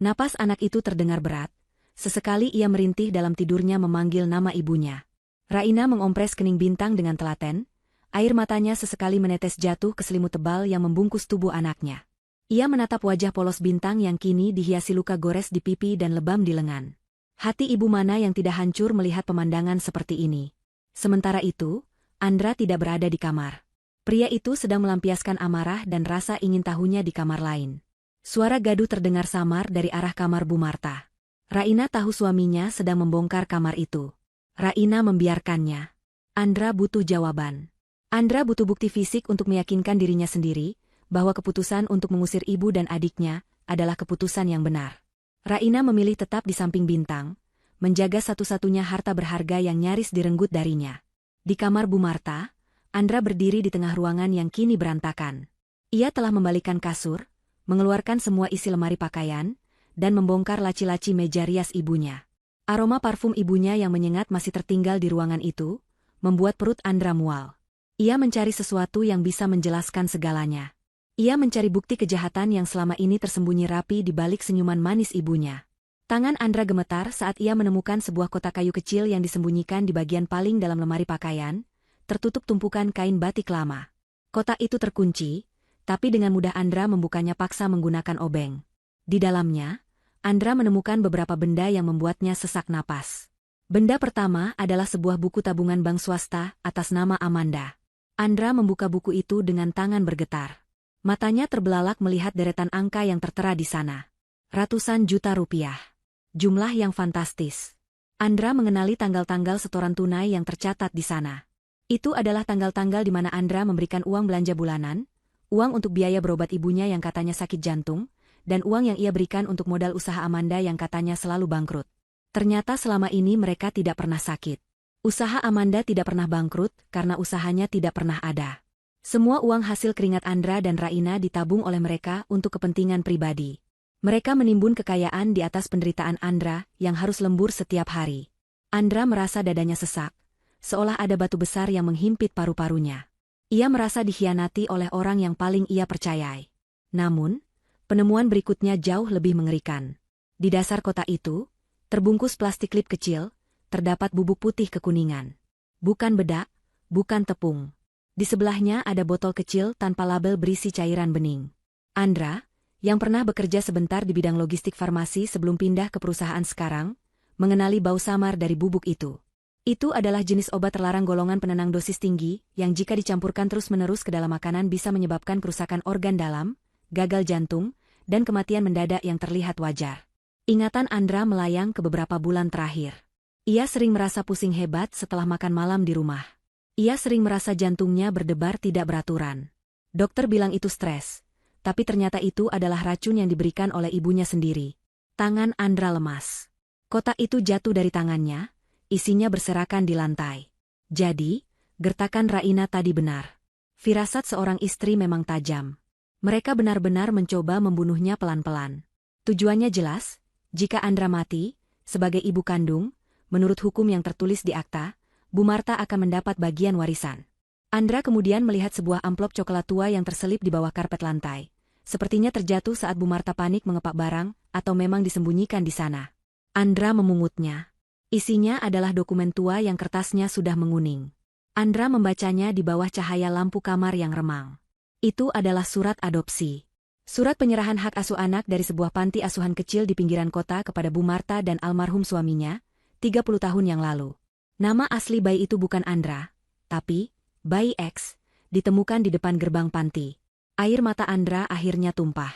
Napas anak itu terdengar berat. Sesekali ia merintih dalam tidurnya memanggil nama ibunya. Raina mengompres kening Bintang dengan telaten, air matanya sesekali menetes jatuh ke selimut tebal yang membungkus tubuh anaknya. Ia menatap wajah polos Bintang yang kini dihiasi luka gores di pipi dan lebam di lengan. Hati ibu mana yang tidak hancur melihat pemandangan seperti ini. Sementara itu, Andra tidak berada di kamar. Pria itu sedang melampiaskan amarah dan rasa ingin tahunya di kamar lain. Suara gaduh terdengar samar dari arah kamar Bu Marta. Raina tahu suaminya sedang membongkar kamar itu. Raina membiarkannya. Andra butuh jawaban. Andra butuh bukti fisik untuk meyakinkan dirinya sendiri bahwa keputusan untuk mengusir ibu dan adiknya adalah keputusan yang benar. Raina memilih tetap di samping Bintang, menjaga satu-satunya harta berharga yang nyaris direnggut darinya. Di kamar Bu Marta, Andra berdiri di tengah ruangan yang kini berantakan. Ia telah membalikan kasur, mengeluarkan semua isi lemari pakaian, dan membongkar laci-laci meja rias ibunya. Aroma parfum ibunya yang menyengat masih tertinggal di ruangan itu, membuat perut Andra mual. Ia mencari sesuatu yang bisa menjelaskan segalanya. Ia mencari bukti kejahatan yang selama ini tersembunyi rapi di balik senyuman manis ibunya. Tangan Andra gemetar saat ia menemukan sebuah kotak kayu kecil yang disembunyikan di bagian paling dalam lemari pakaian, tertutup tumpukan kain batik lama. Kotak itu terkunci, tapi dengan mudah Andra membukanya paksa menggunakan obeng. Di dalamnya, Andra menemukan beberapa benda yang membuatnya sesak napas. Benda pertama adalah sebuah buku tabungan bank swasta atas nama Amanda. Andra membuka buku itu dengan tangan bergetar. Matanya terbelalak melihat deretan angka yang tertera di sana. Ratusan juta rupiah. Jumlah yang fantastis. Andra mengenali tanggal-tanggal setoran tunai yang tercatat di sana. Itu adalah tanggal-tanggal di mana Andra memberikan uang belanja bulanan, uang untuk biaya berobat ibunya yang katanya sakit jantung, dan uang yang ia berikan untuk modal usaha Amanda yang katanya selalu bangkrut. Ternyata selama ini mereka tidak pernah sakit. Usaha Amanda tidak pernah bangkrut karena usahanya tidak pernah ada. Semua uang hasil keringat Andra dan Raina ditabung oleh mereka untuk kepentingan pribadi. Mereka menimbun kekayaan di atas penderitaan Andra yang harus lembur setiap hari. Andra merasa dadanya sesak, seolah ada batu besar yang menghimpit paru-parunya. Ia merasa dikhianati oleh orang yang paling ia percayai. Namun, penemuan berikutnya jauh lebih mengerikan. Di dasar kotak itu, terbungkus plastik klip kecil, terdapat bubuk putih kekuningan. Bukan bedak, bukan tepung. Di sebelahnya ada botol kecil tanpa label berisi cairan bening. Andra, yang pernah bekerja sebentar di bidang logistik farmasi sebelum pindah ke perusahaan sekarang, mengenali bau samar dari bubuk itu. Itu adalah jenis obat terlarang golongan penenang dosis tinggi, yang jika dicampurkan terus-menerus ke dalam makanan bisa menyebabkan kerusakan organ dalam, gagal jantung, dan kematian mendadak yang terlihat wajar. Ingatan Andra melayang ke beberapa bulan terakhir. Ia sering merasa pusing hebat setelah makan malam di rumah. Ia sering merasa jantungnya berdebar tidak beraturan. Dokter bilang itu stres, tapi ternyata itu adalah racun yang diberikan oleh ibunya sendiri. Tangan Andra lemas. Kotak itu jatuh dari tangannya, isinya berserakan di lantai. Jadi, gertakan Raina tadi benar. Firasat seorang istri memang tajam. Mereka benar-benar mencoba membunuhnya pelan-pelan. Tujuannya jelas, jika Andra mati, sebagai ibu kandung, menurut hukum yang tertulis di akta, Bu Marta akan mendapat bagian warisan. Andra kemudian melihat sebuah amplop coklat tua yang terselip di bawah karpet lantai. Sepertinya terjatuh saat Bu Marta panik mengepak barang, atau memang disembunyikan di sana. Andra memungutnya. Isinya adalah dokumen tua yang kertasnya sudah menguning. Andra membacanya di bawah cahaya lampu kamar yang remang. Itu adalah surat adopsi. Surat penyerahan hak asuh anak dari sebuah panti asuhan kecil di pinggiran kota kepada Bu Marta dan almarhum suaminya, 30 tahun yang lalu. Nama asli bayi itu bukan Andra, tapi bayi X, ditemukan di depan gerbang panti. Air mata Andra akhirnya tumpah.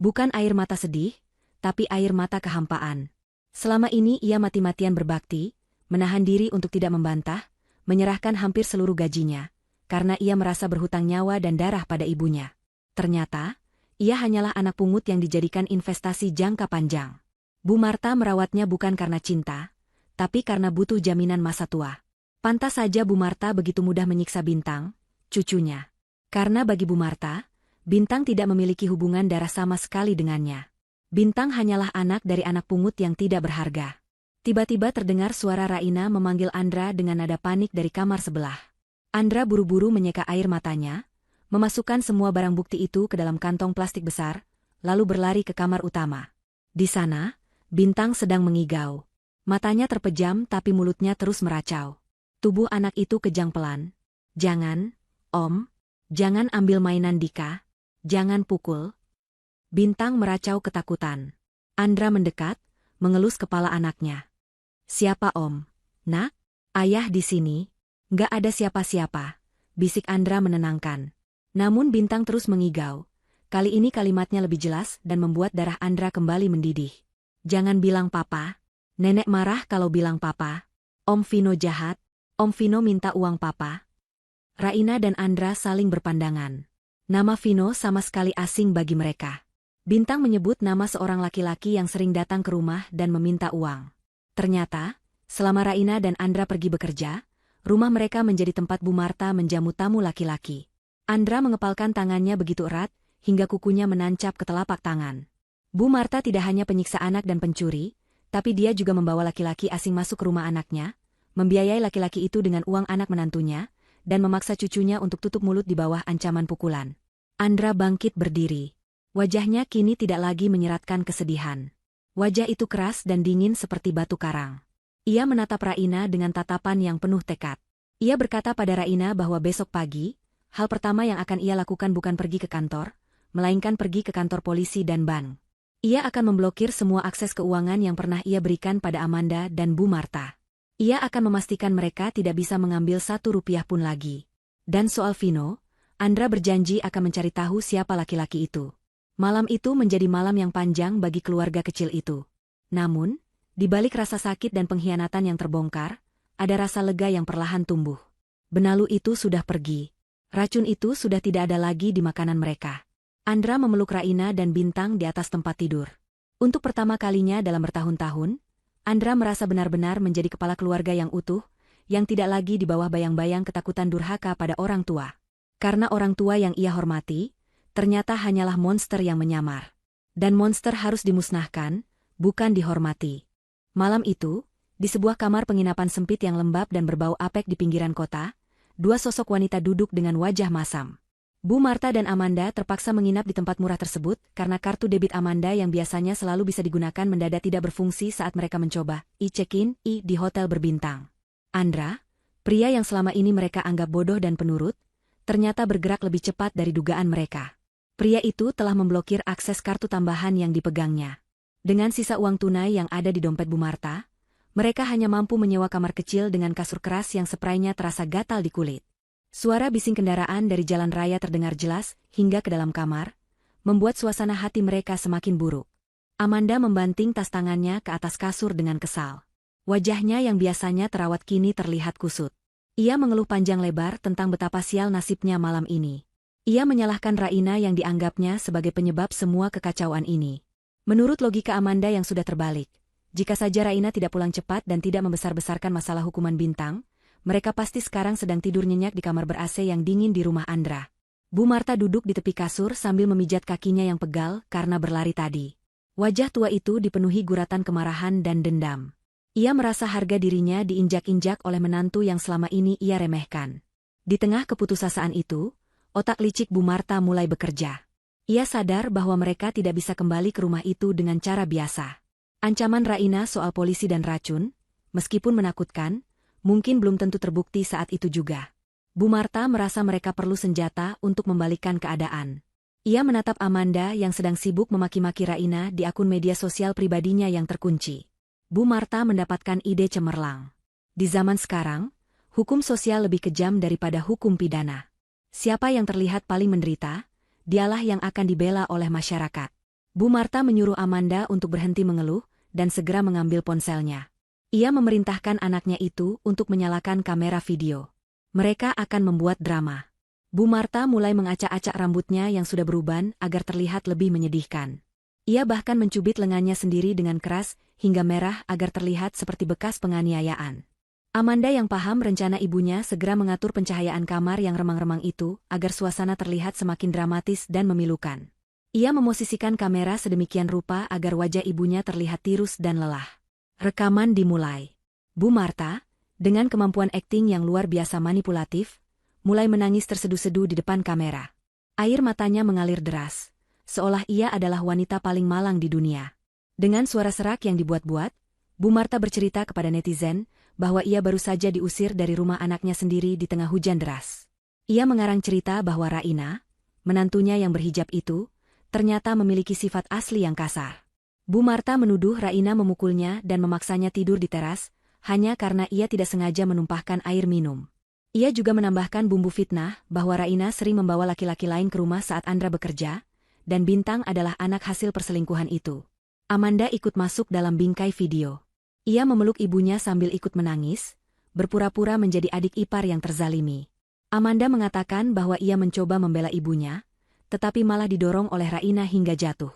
Bukan air mata sedih, tapi air mata kehampaan. Selama ini ia mati-matian berbakti, menahan diri untuk tidak membantah, menyerahkan hampir seluruh gajinya, karena ia merasa berhutang nyawa dan darah pada ibunya. Ternyata, ia hanyalah anak pungut yang dijadikan investasi jangka panjang. Bu Marta merawatnya bukan karena cinta, tapi karena butuh jaminan masa tua. Pantas saja Bu Marta begitu mudah menyiksa Bintang, cucunya. Karena bagi Bu Marta, Bintang tidak memiliki hubungan darah sama sekali dengannya. Bintang hanyalah anak dari anak pungut yang tidak berharga. Tiba-tiba terdengar suara Raina memanggil Andra dengan nada panik dari kamar sebelah. Andra buru-buru menyeka air matanya, memasukkan semua barang bukti itu ke dalam kantong plastik besar, lalu berlari ke kamar utama. Di sana, Bintang sedang mengigau. Matanya terpejam tapi mulutnya terus meracau. Tubuh anak itu kejang pelan. "Jangan, Om. Jangan ambil mainan Dika. Jangan pukul." Bintang meracau ketakutan. Andra mendekat, mengelus kepala anaknya. "Siapa Om? Nak? Ayah di sini." "Nggak ada siapa-siapa," bisik Andra menenangkan. Namun Bintang terus mengigau. Kali ini kalimatnya lebih jelas dan membuat darah Andra kembali mendidih. "Jangan bilang papa. Nenek marah kalau bilang papa. Om Vino jahat. Om Vino minta uang papa." Raina dan Andra saling berpandangan. Nama Vino sama sekali asing bagi mereka. Bintang menyebut nama seorang laki-laki yang sering datang ke rumah dan meminta uang. Ternyata, selama Raina dan Andra pergi bekerja, rumah mereka menjadi tempat Bu Marta menjamu tamu laki-laki. Andra mengepalkan tangannya begitu erat, hingga kukunya menancap ke telapak tangan. Bu Marta tidak hanya penyiksa anak dan pencuri, tapi dia juga membawa laki-laki asing masuk ke rumah anaknya, membiayai laki-laki itu dengan uang anak menantunya, dan memaksa cucunya untuk tutup mulut di bawah ancaman pukulan. Andra bangkit berdiri. Wajahnya kini tidak lagi menyeratkan kesedihan. Wajah itu keras dan dingin seperti batu karang. Ia menatap Raina dengan tatapan yang penuh tekad. Ia berkata pada Raina bahwa besok pagi, hal pertama yang akan ia lakukan bukan pergi ke kantor, melainkan pergi ke kantor polisi dan bank. Ia akan memblokir semua akses keuangan yang pernah ia berikan pada Amanda dan Bu Marta. Ia akan memastikan mereka tidak bisa mengambil 1 rupiah pun lagi. Dan soal Vino, Andra berjanji akan mencari tahu siapa laki-laki itu. Malam itu menjadi malam yang panjang bagi keluarga kecil itu. Namun, di balik rasa sakit dan pengkhianatan yang terbongkar, ada rasa lega yang perlahan tumbuh. Benalu itu sudah pergi. Racun itu sudah tidak ada lagi di makanan mereka. Andra memeluk Raina dan Bintang di atas tempat tidur. Untuk pertama kalinya dalam bertahun-tahun, Andra merasa benar-benar menjadi kepala keluarga yang utuh, yang tidak lagi di bawah bayang-bayang ketakutan durhaka pada orang tua. Karena orang tua yang ia hormati, ternyata hanyalah monster yang menyamar. Dan monster harus dimusnahkan, bukan dihormati. Malam itu, di sebuah kamar penginapan sempit yang lembab dan berbau apek di pinggiran kota, 2 sosok wanita duduk dengan wajah masam. Bu Marta dan Amanda terpaksa menginap di tempat murah tersebut karena kartu debit Amanda yang biasanya selalu bisa digunakan mendadak tidak berfungsi saat mereka mencoba check-in di hotel berbintang. Andra, pria yang selama ini mereka anggap bodoh dan penurut, ternyata bergerak lebih cepat dari dugaan mereka. Pria itu telah memblokir akses kartu tambahan yang dipegangnya. Dengan sisa uang tunai yang ada di dompet Bu Marta, mereka hanya mampu menyewa kamar kecil dengan kasur keras yang spraynya terasa gatal di kulit. Suara bising kendaraan dari jalan raya terdengar jelas hingga ke dalam kamar, membuat suasana hati mereka semakin buruk. Amanda membanting tas tangannya ke atas kasur dengan kesal. Wajahnya yang biasanya terawat kini terlihat kusut. Ia mengeluh panjang lebar tentang betapa sial nasibnya malam ini. Ia menyalahkan Raina yang dianggapnya sebagai penyebab semua kekacauan ini. Menurut logika Amanda yang sudah terbalik, jika saja Raina tidak pulang cepat dan tidak membesar-besarkan masalah hukuman Bintang, mereka pasti sekarang sedang tidur nyenyak di kamar ber-AC yang dingin di rumah Andra. Bu Marta duduk di tepi kasur sambil memijat kakinya yang pegal karena berlari tadi. Wajah tua itu dipenuhi guratan kemarahan dan dendam. Ia merasa harga dirinya diinjak-injak oleh menantu yang selama ini ia remehkan. Di tengah keputusasaan itu, otak licik Bu Marta mulai bekerja. Ia sadar bahwa mereka tidak bisa kembali ke rumah itu dengan cara biasa. Ancaman Raina soal polisi dan racun, meskipun menakutkan, mungkin belum tentu terbukti saat itu juga. Bu Marta merasa mereka perlu senjata untuk membalikkan keadaan. Ia menatap Amanda yang sedang sibuk memaki-maki Raina di akun media sosial pribadinya yang terkunci. Bu Marta mendapatkan ide cemerlang. Di zaman sekarang, hukum sosial lebih kejam daripada hukum pidana. Siapa yang terlihat paling menderita, dialah yang akan dibela oleh masyarakat. Bu Marta menyuruh Amanda untuk berhenti mengeluh dan segera mengambil ponselnya. Ia memerintahkan anaknya itu untuk menyalakan kamera video. Mereka akan membuat drama. Bu Marta mulai mengacak-acak rambutnya yang sudah beruban agar terlihat lebih menyedihkan. Ia bahkan mencubit lengannya sendiri dengan keras hingga merah agar terlihat seperti bekas penganiayaan. Amanda yang paham rencana ibunya segera mengatur pencahayaan kamar yang remang-remang itu agar suasana terlihat semakin dramatis dan memilukan. Ia memosisikan kamera sedemikian rupa agar wajah ibunya terlihat tirus dan lelah. Rekaman dimulai. Bu Marta, dengan kemampuan akting yang luar biasa manipulatif, mulai menangis terseduh-seduh di depan kamera. Air matanya mengalir deras, seolah ia adalah wanita paling malang di dunia. Dengan suara serak yang dibuat-buat, Bu Marta bercerita kepada netizen bahwa ia baru saja diusir dari rumah anaknya sendiri di tengah hujan deras. Ia mengarang cerita bahwa Raina, menantunya yang berhijab itu, ternyata memiliki sifat asli yang kasar. Bu Marta menuduh Raina memukulnya dan memaksanya tidur di teras, hanya karena ia tidak sengaja menumpahkan air minum. Ia juga menambahkan bumbu fitnah bahwa Raina sering membawa laki-laki lain ke rumah saat Andra bekerja, dan Bintang adalah anak hasil perselingkuhan itu. Amanda ikut masuk dalam bingkai video. Ia memeluk ibunya sambil ikut menangis, berpura-pura menjadi adik ipar yang terzalimi. Amanda mengatakan bahwa ia mencoba membela ibunya, tetapi malah didorong oleh Raina hingga jatuh.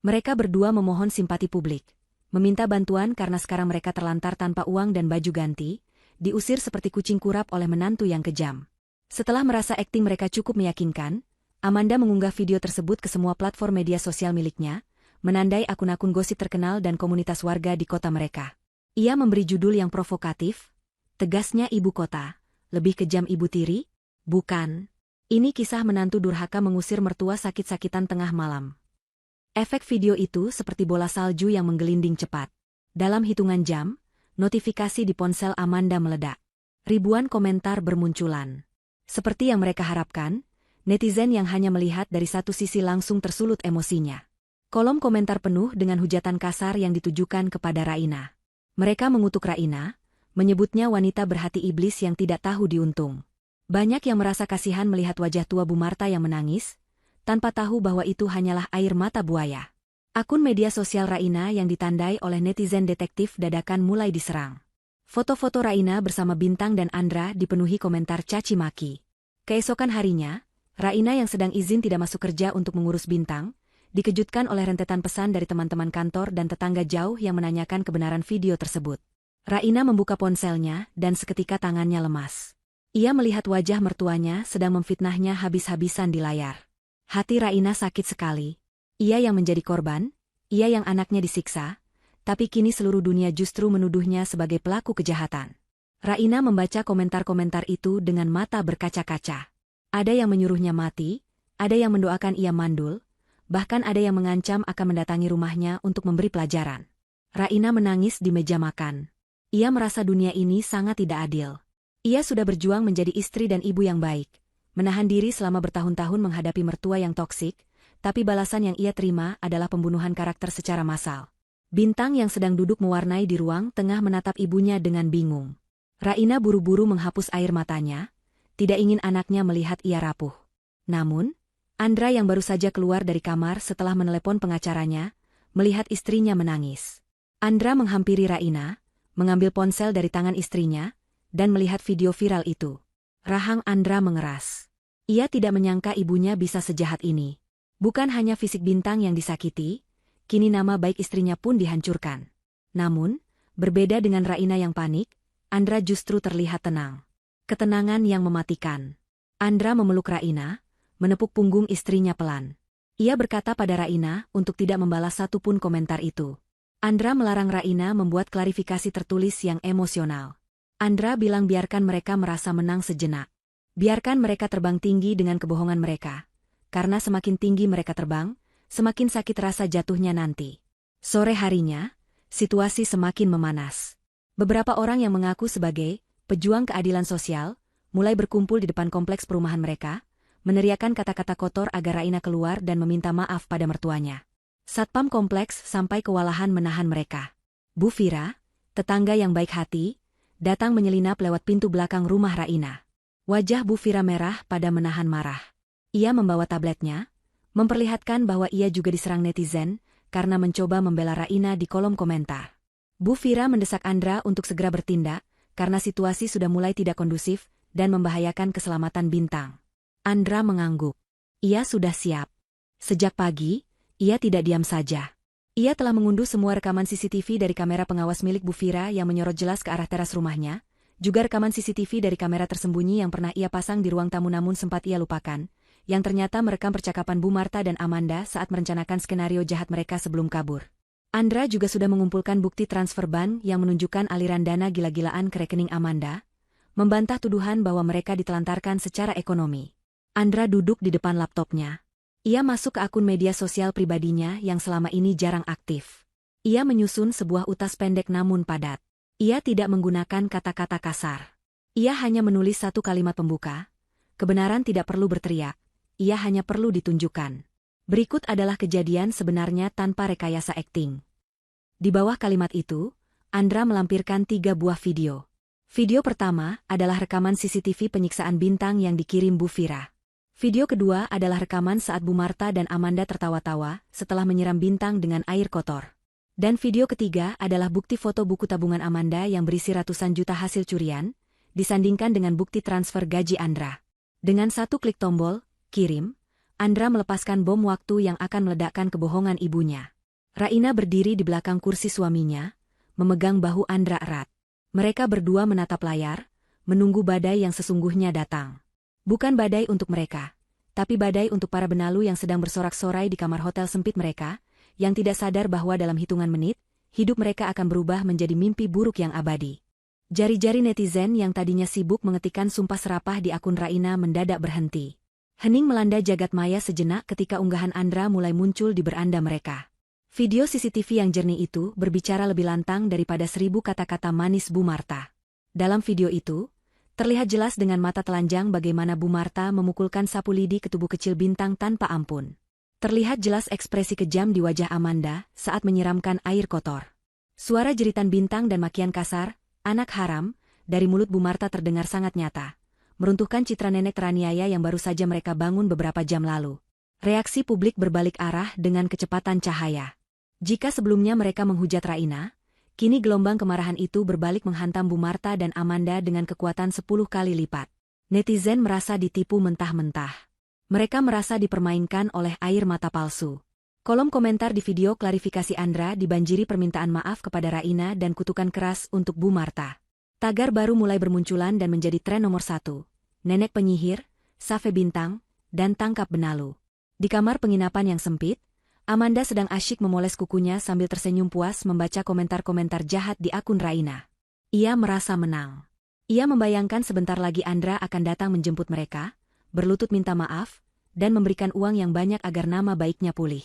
Mereka berdua memohon simpati publik, meminta bantuan karena sekarang mereka terlantar tanpa uang dan baju ganti, diusir seperti kucing kurap oleh menantu yang kejam. Setelah merasa akting mereka cukup meyakinkan, Amanda mengunggah video tersebut ke semua platform media sosial miliknya, menandai akun-akun gosip terkenal dan komunitas warga di kota mereka. Ia memberi judul yang provokatif, tegasnya ibu kota, lebih kejam ibu tiri? Bukan. Ini kisah menantu durhaka mengusir mertua sakit-sakitan tengah malam. Efek video itu seperti bola salju yang menggelinding cepat. Dalam hitungan jam, notifikasi di ponsel Amanda meledak. Ribuan komentar bermunculan. Seperti yang mereka harapkan, netizen yang hanya melihat dari satu sisi langsung tersulut emosinya. Kolom komentar penuh dengan hujatan kasar yang ditujukan kepada Raina. Mereka mengutuk Raina, menyebutnya wanita berhati iblis yang tidak tahu diuntung. Banyak yang merasa kasihan melihat wajah tua Bu Marta yang menangis, tanpa tahu bahwa itu hanyalah air mata buaya. Akun media sosial Raina yang ditandai oleh netizen detektif dadakan mulai diserang. Foto-foto Raina bersama Bintang dan Andra dipenuhi komentar caci maki. Keesokan harinya, Raina yang sedang izin tidak masuk kerja untuk mengurus Bintang, dikejutkan oleh rentetan pesan dari teman-teman kantor dan tetangga jauh yang menanyakan kebenaran video tersebut. Raina membuka ponselnya dan seketika tangannya lemas. Ia melihat wajah mertuanya sedang memfitnahnya habis-habisan di layar. Hati Raina sakit sekali. Ia yang menjadi korban, ia yang anaknya disiksa, tapi kini seluruh dunia justru menuduhnya sebagai pelaku kejahatan. Raina membaca komentar-komentar itu dengan mata berkaca-kaca. Ada yang menyuruhnya mati, ada yang mendoakan ia mandul, bahkan ada yang mengancam akan mendatangi rumahnya untuk memberi pelajaran. Raina menangis di meja makan. Ia merasa dunia ini sangat tidak adil. Ia sudah berjuang menjadi istri dan ibu yang baik, menahan diri selama bertahun-tahun menghadapi mertua yang toksik, tapi balasan yang ia terima adalah pembunuhan karakter secara massal. Bintang yang sedang duduk mewarnai di ruang tengah menatap ibunya dengan bingung. Raina buru-buru menghapus air matanya, tidak ingin anaknya melihat ia rapuh. Namun, Andra yang baru saja keluar dari kamar setelah menelepon pengacaranya, melihat istrinya menangis. Andra menghampiri Raina, mengambil ponsel dari tangan istrinya, dan melihat video viral itu. Rahang Andra mengeras. Ia tidak menyangka ibunya bisa sejahat ini. Bukan hanya fisik Bintang yang disakiti, kini nama baik istrinya pun dihancurkan. Namun, berbeda dengan Raina yang panik, Andra justru terlihat tenang. Ketenangan yang mematikan. Andra memeluk Raina, menepuk punggung istrinya pelan. Ia berkata pada Raina untuk tidak membalas satupun komentar itu. Andra melarang Raina membuat klarifikasi tertulis yang emosional. Andra bilang biarkan mereka merasa menang sejenak. Biarkan mereka terbang tinggi dengan kebohongan mereka. Karena semakin tinggi mereka terbang, semakin sakit rasa jatuhnya nanti. Sore harinya, situasi semakin memanas. Beberapa orang yang mengaku sebagai pejuang keadilan sosial, mulai berkumpul di depan kompleks perumahan mereka, meneriakkan kata-kata kotor agar Raina keluar dan meminta maaf pada mertuanya. Satpam kompleks sampai kewalahan menahan mereka. Bu Fira, tetangga yang baik hati, datang menyelinap lewat pintu belakang rumah Raina. Wajah Bu Fira merah pada menahan marah. Ia membawa tabletnya, memperlihatkan bahwa ia juga diserang netizen karena mencoba membela Raina di kolom komentar. Bu Vira mendesak Andra untuk segera bertindak, karena situasi sudah mulai tidak kondusif dan membahayakan keselamatan Bintang. Andra mengangguk. Ia sudah siap. Sejak pagi, ia tidak diam saja. Ia telah mengunduh semua rekaman CCTV dari kamera pengawas milik Bu Vira yang menyorot jelas ke arah teras rumahnya, juga rekaman CCTV dari kamera tersembunyi yang pernah ia pasang di ruang tamu namun sempat ia lupakan, yang ternyata merekam percakapan Bu Marta dan Amanda saat merencanakan skenario jahat mereka sebelum kabur. Andra juga sudah mengumpulkan bukti transfer bank yang menunjukkan aliran dana gila-gilaan ke rekening Amanda, membantah tuduhan bahwa mereka ditelantarkan secara ekonomi. Andra duduk di depan laptopnya. Ia masuk ke akun media sosial pribadinya yang selama ini jarang aktif. Ia menyusun sebuah utas pendek namun padat. Ia tidak menggunakan kata-kata kasar. Ia hanya menulis satu kalimat pembuka. Kebenaran tidak perlu berteriak. Ia hanya perlu ditunjukkan. Berikut adalah kejadian sebenarnya tanpa rekayasa akting. Di bawah kalimat itu, Andra melampirkan 3 buah video. Video pertama adalah rekaman CCTV penyiksaan Bintang yang dikirim Bu Vira. Video kedua adalah rekaman saat Bu Marta dan Amanda tertawa-tawa setelah menyiram Bintang dengan air kotor. Dan video ketiga adalah bukti foto buku tabungan Amanda yang berisi ratusan juta hasil curian, disandingkan dengan bukti transfer gaji Andra. Dengan satu klik tombol, kirim, Andra melepaskan bom waktu yang akan meledakkan kebohongan ibunya. Raina berdiri di belakang kursi suaminya, memegang bahu Andra erat. Mereka berdua menatap layar, menunggu badai yang sesungguhnya datang. Bukan badai untuk mereka, tapi badai untuk para benalu yang sedang bersorak-sorai di kamar hotel sempit mereka, yang tidak sadar bahwa dalam hitungan menit, hidup mereka akan berubah menjadi mimpi buruk yang abadi. Jari-jari netizen yang tadinya sibuk mengetikkan sumpah serapah di akun Raina mendadak berhenti. Hening melanda jagat maya sejenak ketika unggahan Andra mulai muncul di beranda mereka. Video CCTV yang jernih itu berbicara lebih lantang daripada 1000 kata-kata manis Bu Marta. Dalam video itu, terlihat jelas dengan mata telanjang bagaimana Bu Marta memukulkan sapu lidi ke tubuh kecil Bintang tanpa ampun. Terlihat jelas ekspresi kejam di wajah Amanda saat menyiramkan air kotor. Suara jeritan Bintang dan makian kasar, "Anak haram," dari mulut Bu Marta terdengar sangat nyata, meruntuhkan citra nenek teraniaya yang baru saja mereka bangun beberapa jam lalu. Reaksi publik berbalik arah dengan kecepatan cahaya. Jika sebelumnya mereka menghujat Raina, kini gelombang kemarahan itu berbalik menghantam Bu Marta dan Amanda dengan kekuatan 10 kali lipat. Netizen merasa ditipu mentah-mentah. Mereka merasa dipermainkan oleh air mata palsu. Kolom komentar di video klarifikasi Andra dibanjiri permintaan maaf kepada Raina dan kutukan keras untuk Bu Marta. Tagar baru mulai bermunculan dan menjadi tren nomor 1. Nenek penyihir, Save Bintang, dan tangkap benalu. Di kamar penginapan yang sempit, Amanda sedang asyik memoles kukunya sambil tersenyum puas membaca komentar-komentar jahat di akun Raina. Ia merasa menang. Ia membayangkan sebentar lagi Andra akan datang menjemput mereka, berlutut minta maaf, dan memberikan uang yang banyak agar nama baiknya pulih.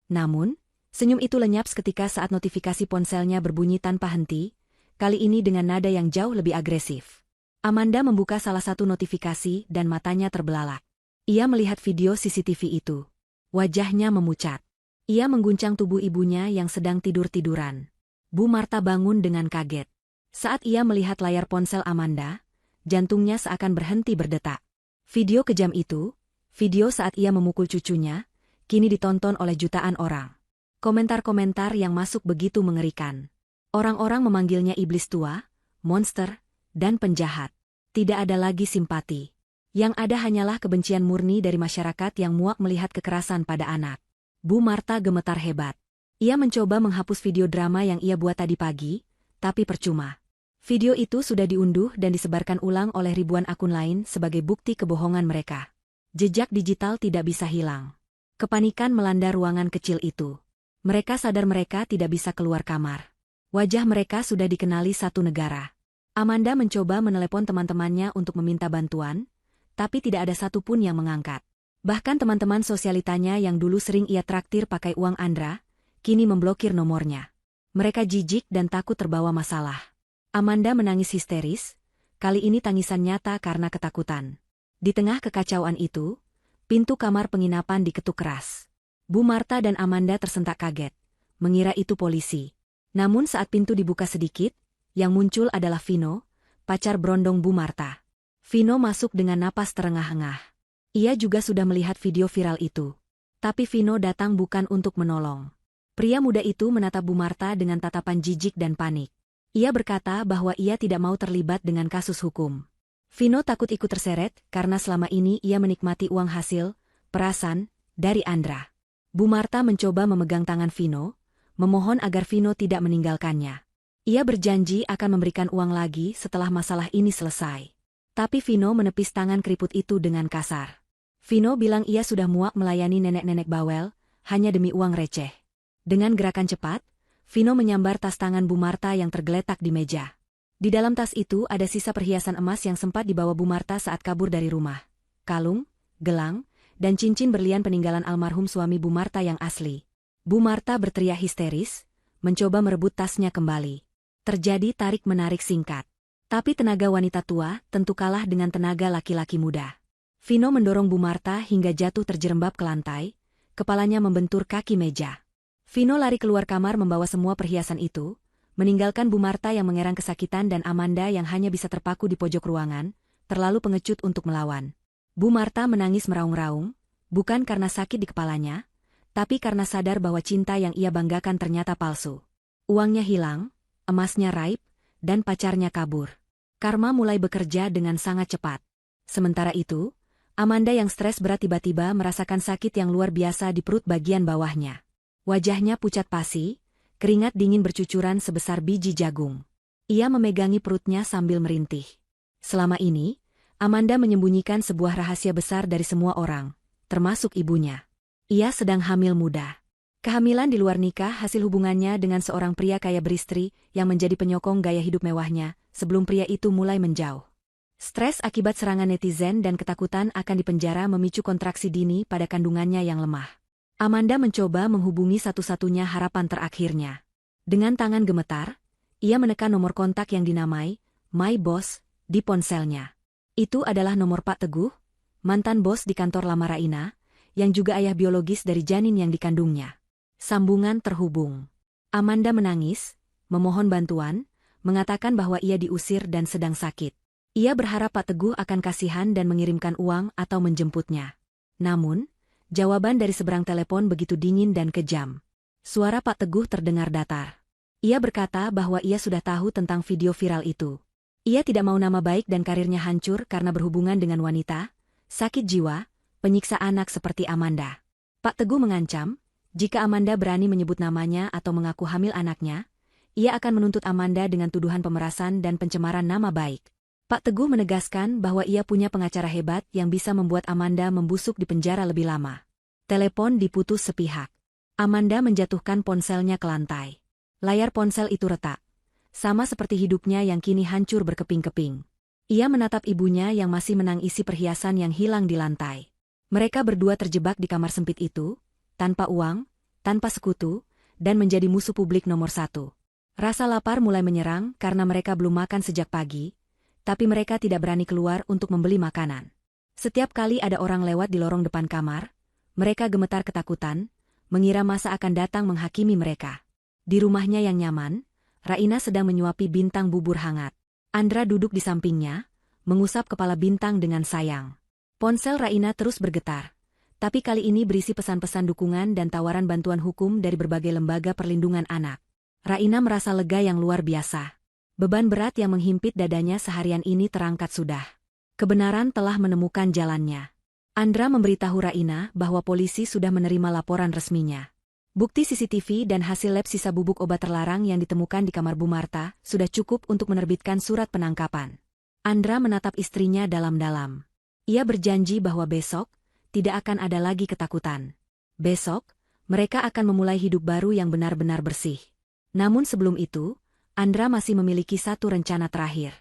Namun, senyum itu lenyap seketika saat notifikasi ponselnya berbunyi tanpa henti, kali ini dengan nada yang jauh lebih agresif. Amanda membuka salah satu notifikasi dan matanya terbelalak. Ia melihat video CCTV itu. Wajahnya memucat. Ia mengguncang tubuh ibunya yang sedang tidur-tiduran. Bu Marta bangun dengan kaget. Saat ia melihat layar ponsel Amanda, jantungnya seakan berhenti berdetak. Video kejam itu, video saat ia memukul cucunya, kini ditonton oleh jutaan orang. Komentar-komentar yang masuk begitu mengerikan. Orang-orang memanggilnya iblis tua, monster, dan penjahat. Tidak ada lagi simpati. Yang ada hanyalah kebencian murni dari masyarakat yang muak melihat kekerasan pada anak. Bu Marta gemetar hebat. Ia mencoba menghapus video drama yang ia buat tadi pagi, tapi percuma. Video itu sudah diunduh dan disebarkan ulang oleh ribuan akun lain sebagai bukti kebohongan mereka. Jejak digital tidak bisa hilang. Kepanikan melanda ruangan kecil itu. Mereka sadar mereka tidak bisa keluar kamar. Wajah mereka sudah dikenali satu negara. Amanda mencoba menelepon teman-temannya untuk meminta bantuan, tapi tidak ada satupun yang mengangkat. Bahkan teman-teman sosialitanya yang dulu sering ia traktir pakai uang Andra, kini memblokir nomornya. Mereka jijik dan takut terbawa masalah. Amanda menangis histeris, kali ini tangisan nyata karena ketakutan. Di tengah kekacauan itu, pintu kamar penginapan diketuk keras. Bu Marta dan Amanda tersentak kaget, mengira itu polisi. Namun saat pintu dibuka sedikit, yang muncul adalah Vino, pacar berondong Bu Marta. Vino masuk dengan napas terengah-engah. Ia juga sudah melihat video viral itu. Tapi Vino datang bukan untuk menolong. Pria muda itu menatap Bu Marta dengan tatapan jijik dan panik. Ia berkata bahwa ia tidak mau terlibat dengan kasus hukum. Vino takut ikut terseret karena selama ini ia menikmati uang hasil perasan dari Andra. Bu Marta mencoba memegang tangan Vino, memohon agar Vino tidak meninggalkannya. Ia berjanji akan memberikan uang lagi setelah masalah ini selesai. Tapi Vino menepis tangan keriput itu dengan kasar. Vino bilang ia sudah muak melayani nenek-nenek bawel, hanya demi uang receh. Dengan gerakan cepat, Vino menyambar tas tangan Bu Marta yang tergeletak di meja. Di dalam tas itu ada sisa perhiasan emas yang sempat dibawa Bu Marta saat kabur dari rumah. Kalung, gelang, dan cincin berlian peninggalan almarhum suami Bu Marta yang asli. Bu Marta berteriak histeris, mencoba merebut tasnya kembali. Terjadi tarik-menarik singkat. Tapi tenaga wanita tua tentu kalah dengan tenaga laki-laki muda. Vino mendorong Bu Marta hingga jatuh terjerembab ke lantai, kepalanya membentur kaki meja. Vino lari keluar kamar membawa semua perhiasan itu, meninggalkan Bu Marta yang mengerang kesakitan dan Amanda yang hanya bisa terpaku di pojok ruangan, terlalu pengecut untuk melawan. Bu Marta menangis meraung-raung, bukan karena sakit di kepalanya, tapi karena sadar bahwa cinta yang ia banggakan ternyata palsu. Uangnya hilang, emasnya raib, dan pacarnya kabur. Karma mulai bekerja dengan sangat cepat. Sementara itu, Amanda yang stres berat tiba-tiba merasakan sakit yang luar biasa di perut bagian bawahnya. Wajahnya pucat pasi, keringat dingin bercucuran sebesar biji jagung. Ia memegangi perutnya sambil merintih. Selama ini, Amanda menyembunyikan sebuah rahasia besar dari semua orang, termasuk ibunya. Ia sedang hamil muda. Kehamilan di luar nikah hasil hubungannya dengan seorang pria kaya beristri yang menjadi penyokong gaya hidup mewahnya, sebelum pria itu mulai menjauh. Stres akibat serangan netizen dan ketakutan akan dipenjara memicu kontraksi dini pada kandungannya yang lemah. Amanda mencoba menghubungi satu-satunya harapan terakhirnya. Dengan tangan gemetar, ia menekan nomor kontak yang dinamai My Boss di ponselnya. Itu adalah nomor Pak Teguh, mantan bos di kantor lama Raina, yang juga ayah biologis dari janin yang dikandungnya. Sambungan terhubung. Amanda menangis, memohon bantuan, mengatakan bahwa ia diusir dan sedang sakit. Ia berharap Pak Teguh akan kasihan dan mengirimkan uang atau menjemputnya. Namun, jawaban dari seberang telepon begitu dingin dan kejam. Suara Pak Teguh terdengar datar. Ia berkata bahwa ia sudah tahu tentang video viral itu. Ia tidak mau nama baik dan karirnya hancur karena berhubungan dengan wanita, sakit jiwa, penyiksa anak seperti Amanda. Pak Teguh mengancam, jika Amanda berani menyebut namanya atau mengaku hamil anaknya, ia akan menuntut Amanda dengan tuduhan pemerasan dan pencemaran nama baik. Pak Teguh menegaskan bahwa ia punya pengacara hebat yang bisa membuat Amanda membusuk di penjara lebih lama. Telepon diputus sepihak. Amanda menjatuhkan ponselnya ke lantai. Layar ponsel itu retak. Sama seperti hidupnya yang kini hancur berkeping-keping. Ia menatap ibunya yang masih menangisi perhiasan yang hilang di lantai. Mereka berdua terjebak di kamar sempit itu, tanpa uang, tanpa sekutu, dan menjadi musuh publik nomor satu. Rasa lapar mulai menyerang karena mereka belum makan sejak pagi, tapi mereka tidak berani keluar untuk membeli makanan. Setiap kali ada orang lewat di lorong depan kamar, mereka gemetar ketakutan, mengira masa akan datang menghakimi mereka. Di rumahnya yang nyaman, Raina sedang menyuapi Bintang bubur hangat. Andra duduk di sampingnya, mengusap kepala Bintang dengan sayang. Ponsel Raina terus bergetar, tapi kali ini berisi pesan-pesan dukungan dan tawaran bantuan hukum dari berbagai lembaga perlindungan anak. Raina merasa lega yang luar biasa. Beban berat yang menghimpit dadanya seharian ini terangkat sudah. Kebenaran telah menemukan jalannya. Andra memberitahu Raina bahwa polisi sudah menerima laporan resminya. Bukti CCTV dan hasil lab sisa bubuk obat terlarang yang ditemukan di kamar Bu Marta sudah cukup untuk menerbitkan surat penangkapan. Andra menatap istrinya dalam-dalam. Ia berjanji bahwa besok tidak akan ada lagi ketakutan. Besok, mereka akan memulai hidup baru yang benar-benar bersih. Namun sebelum itu, Andra masih memiliki satu rencana terakhir.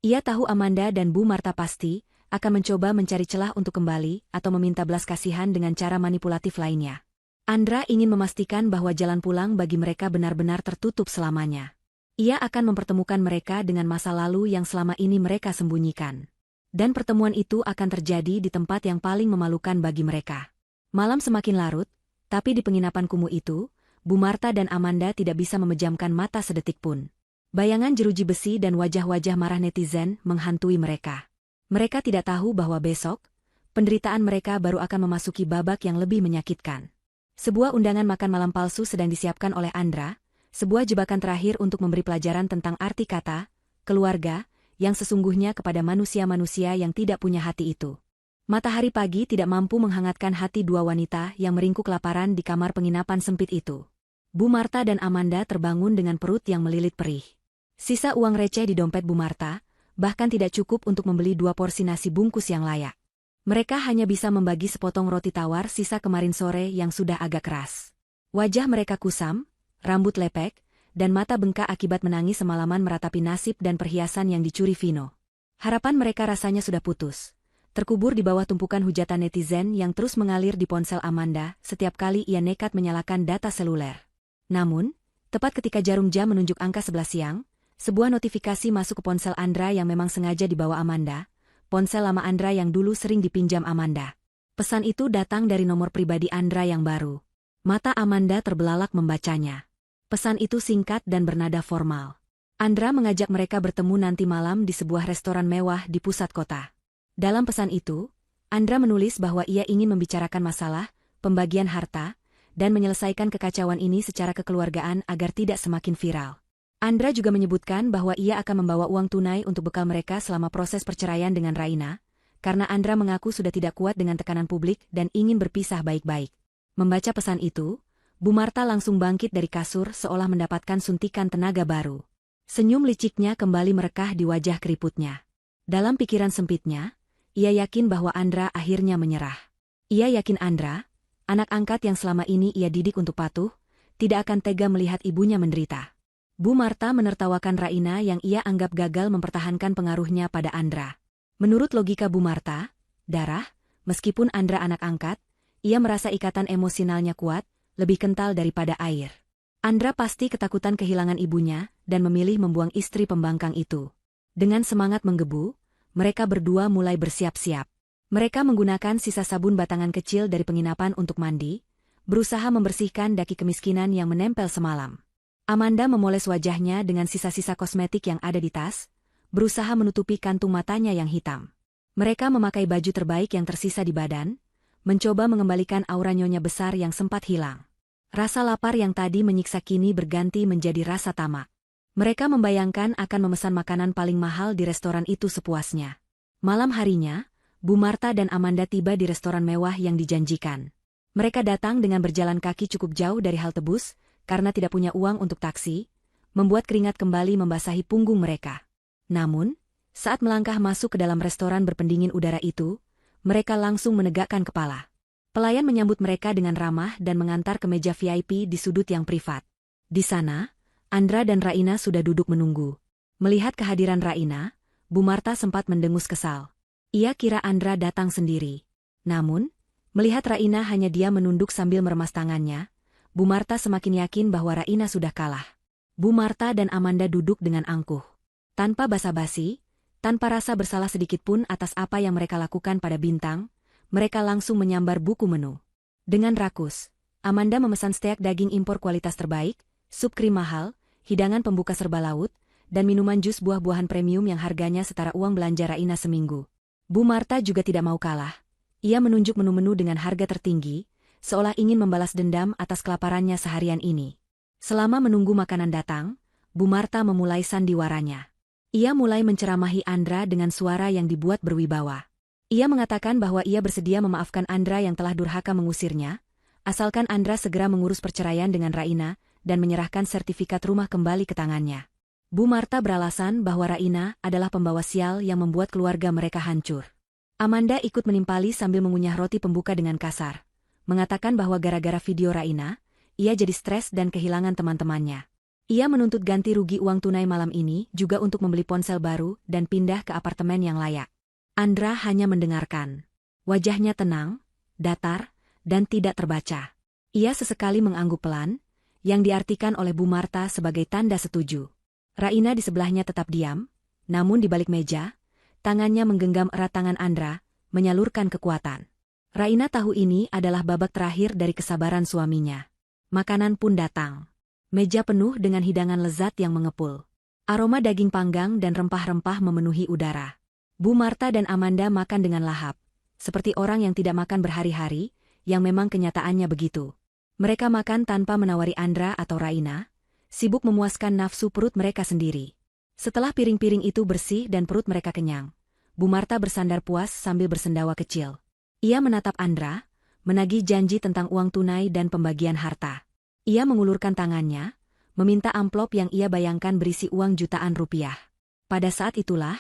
Ia tahu Amanda dan Bu Marta pasti akan mencoba mencari celah untuk kembali atau meminta belas kasihan dengan cara manipulatif lainnya. Andra ingin memastikan bahwa jalan pulang bagi mereka benar-benar tertutup selamanya. Ia akan mempertemukan mereka dengan masa lalu yang selama ini mereka sembunyikan. Dan pertemuan itu akan terjadi di tempat yang paling memalukan bagi mereka. Malam semakin larut, tapi di penginapan kumuh itu, Bu Marta dan Amanda tidak bisa memejamkan mata sedetik pun. Bayangan jeruji besi dan wajah-wajah marah netizen menghantui mereka. Mereka tidak tahu bahwa besok, penderitaan mereka baru akan memasuki babak yang lebih menyakitkan. Sebuah undangan makan malam palsu sedang disiapkan oleh Andra, sebuah jebakan terakhir untuk memberi pelajaran tentang arti kata, keluarga, yang sesungguhnya kepada manusia-manusia yang tidak punya hati itu. Matahari pagi tidak mampu menghangatkan hati dua wanita yang meringkuk kelaparan di kamar penginapan sempit itu. Bu Marta dan Amanda terbangun dengan perut yang melilit perih. Sisa uang receh di dompet Bu Marta, bahkan tidak cukup untuk membeli 2 porsi nasi bungkus yang layak. Mereka hanya bisa membagi sepotong roti tawar sisa kemarin sore yang sudah agak keras. Wajah mereka kusam, rambut lepek, dan mata bengkak akibat menangis semalaman meratapi nasib dan perhiasan yang dicuri Vino. Harapan mereka rasanya sudah putus. Terkubur di bawah tumpukan hujatan netizen yang terus mengalir di ponsel Amanda setiap kali ia nekat menyalakan data seluler. Namun, tepat ketika jarum jam menunjuk angka 11 siang, sebuah notifikasi masuk ke ponsel Andra yang memang sengaja dibawa Amanda, ponsel lama Andra yang dulu sering dipinjam Amanda. Pesan itu datang dari nomor pribadi Andra yang baru. Mata Amanda terbelalak membacanya. Pesan itu singkat dan bernada formal. Andra mengajak mereka bertemu nanti malam di sebuah restoran mewah di pusat kota. Dalam pesan itu, Andra menulis bahwa ia ingin membicarakan masalah, pembagian harta, dan menyelesaikan kekacauan ini secara kekeluargaan agar tidak semakin viral. Andra juga menyebutkan bahwa ia akan membawa uang tunai untuk bekal mereka selama proses perceraian dengan Raina, karena Andra mengaku sudah tidak kuat dengan tekanan publik dan ingin berpisah baik-baik. Membaca pesan itu, Bu Marta langsung bangkit dari kasur seolah mendapatkan suntikan tenaga baru. Senyum liciknya kembali merekah di wajah keriputnya. Dalam pikiran sempitnya, ia yakin bahwa Andra akhirnya menyerah. Ia yakin Andra, anak angkat yang selama ini ia didik untuk patuh, tidak akan tega melihat ibunya menderita. Bu Marta menertawakan Raina yang ia anggap gagal mempertahankan pengaruhnya pada Andra. Menurut logika Bu Marta, darah, meskipun Andra anak angkat, ia merasa ikatan emosionalnya kuat, lebih kental daripada air. Andra pasti ketakutan kehilangan ibunya dan memilih membuang istri pembangkang itu. Dengan semangat menggebu, mereka berdua mulai bersiap-siap. Mereka menggunakan sisa sabun batangan kecil dari penginapan untuk mandi, berusaha membersihkan daki kemiskinan yang menempel semalam. Amanda memoles wajahnya dengan sisa-sisa kosmetik yang ada di tas, berusaha menutupi kantung matanya yang hitam. Mereka memakai baju terbaik yang tersisa di badan, mencoba mengembalikan aura nyonya besar yang sempat hilang. Rasa lapar yang tadi menyiksa kini berganti menjadi rasa tamak. Mereka membayangkan akan memesan makanan paling mahal di restoran itu sepuasnya. Malam harinya, Bu Marta dan Amanda tiba di restoran mewah yang dijanjikan. Mereka datang dengan berjalan kaki cukup jauh dari halte bus, karena tidak punya uang untuk taksi, membuat keringat kembali membasahi punggung mereka. Namun, saat melangkah masuk ke dalam restoran berpendingin udara itu, mereka langsung menegakkan kepala. Pelayan menyambut mereka dengan ramah dan mengantar ke meja VIP di sudut yang privat. Di sana, Andra dan Raina sudah duduk menunggu. Melihat kehadiran Raina, Bu Marta sempat mendengus kesal. Ia kira Andra datang sendiri. Namun, melihat Raina hanya dia menunduk sambil meremas tangannya, Bu Marta semakin yakin bahwa Raina sudah kalah. Bu Marta dan Amanda duduk dengan angkuh. Tanpa basa-basi, tanpa rasa bersalah sedikitpun atas apa yang mereka lakukan pada Bintang, mereka langsung menyambar buku menu. Dengan rakus, Amanda memesan steak daging impor kualitas terbaik, sup krim mahal, hidangan pembuka serba laut, dan minuman jus buah-buahan premium yang harganya setara uang belanja Raina seminggu. Bu Marta juga tidak mau kalah. Ia menunjuk menu-menu dengan harga tertinggi, seolah ingin membalas dendam atas kelaparannya seharian ini. Selama menunggu makanan datang, Bu Marta memulai sandiwaranya. Ia mulai menceramahi Andra dengan suara yang dibuat berwibawa. Ia mengatakan bahwa ia bersedia memaafkan Andra yang telah durhaka mengusirnya, asalkan Andra segera mengurus perceraian dengan Raina dan menyerahkan sertifikat rumah kembali ke tangannya. Bu Marta beralasan bahwa Raina adalah pembawa sial yang membuat keluarga mereka hancur. Amanda ikut menimpali sambil mengunyah roti pembuka dengan kasar, mengatakan bahwa gara-gara video Raina, ia jadi stres dan kehilangan teman-temannya. Ia menuntut ganti rugi uang tunai malam ini juga untuk membeli ponsel baru dan pindah ke apartemen yang layak. Andra hanya mendengarkan. Wajahnya tenang, datar, dan tidak terbaca. Ia sesekali mengangguk pelan, yang diartikan oleh Bu Marta sebagai tanda setuju. Raina di sebelahnya tetap diam, namun di balik meja, tangannya menggenggam erat tangan Andra, menyalurkan kekuatan. Raina tahu ini adalah babak terakhir dari kesabaran suaminya. Makanan pun datang. Meja penuh dengan hidangan lezat yang mengepul. Aroma daging panggang dan rempah-rempah memenuhi udara. Bu Marta dan Amanda makan dengan lahap, seperti orang yang tidak makan berhari-hari, yang memang kenyataannya begitu. Mereka makan tanpa menawari Andra atau Raina, sibuk memuaskan nafsu perut mereka sendiri. Setelah piring-piring itu bersih dan perut mereka kenyang, Bu Marta bersandar puas sambil bersendawa kecil. Ia menatap Andra, menagih janji tentang uang tunai dan pembagian harta. Ia mengulurkan tangannya, meminta amplop yang ia bayangkan berisi uang jutaan rupiah. Pada saat itulah,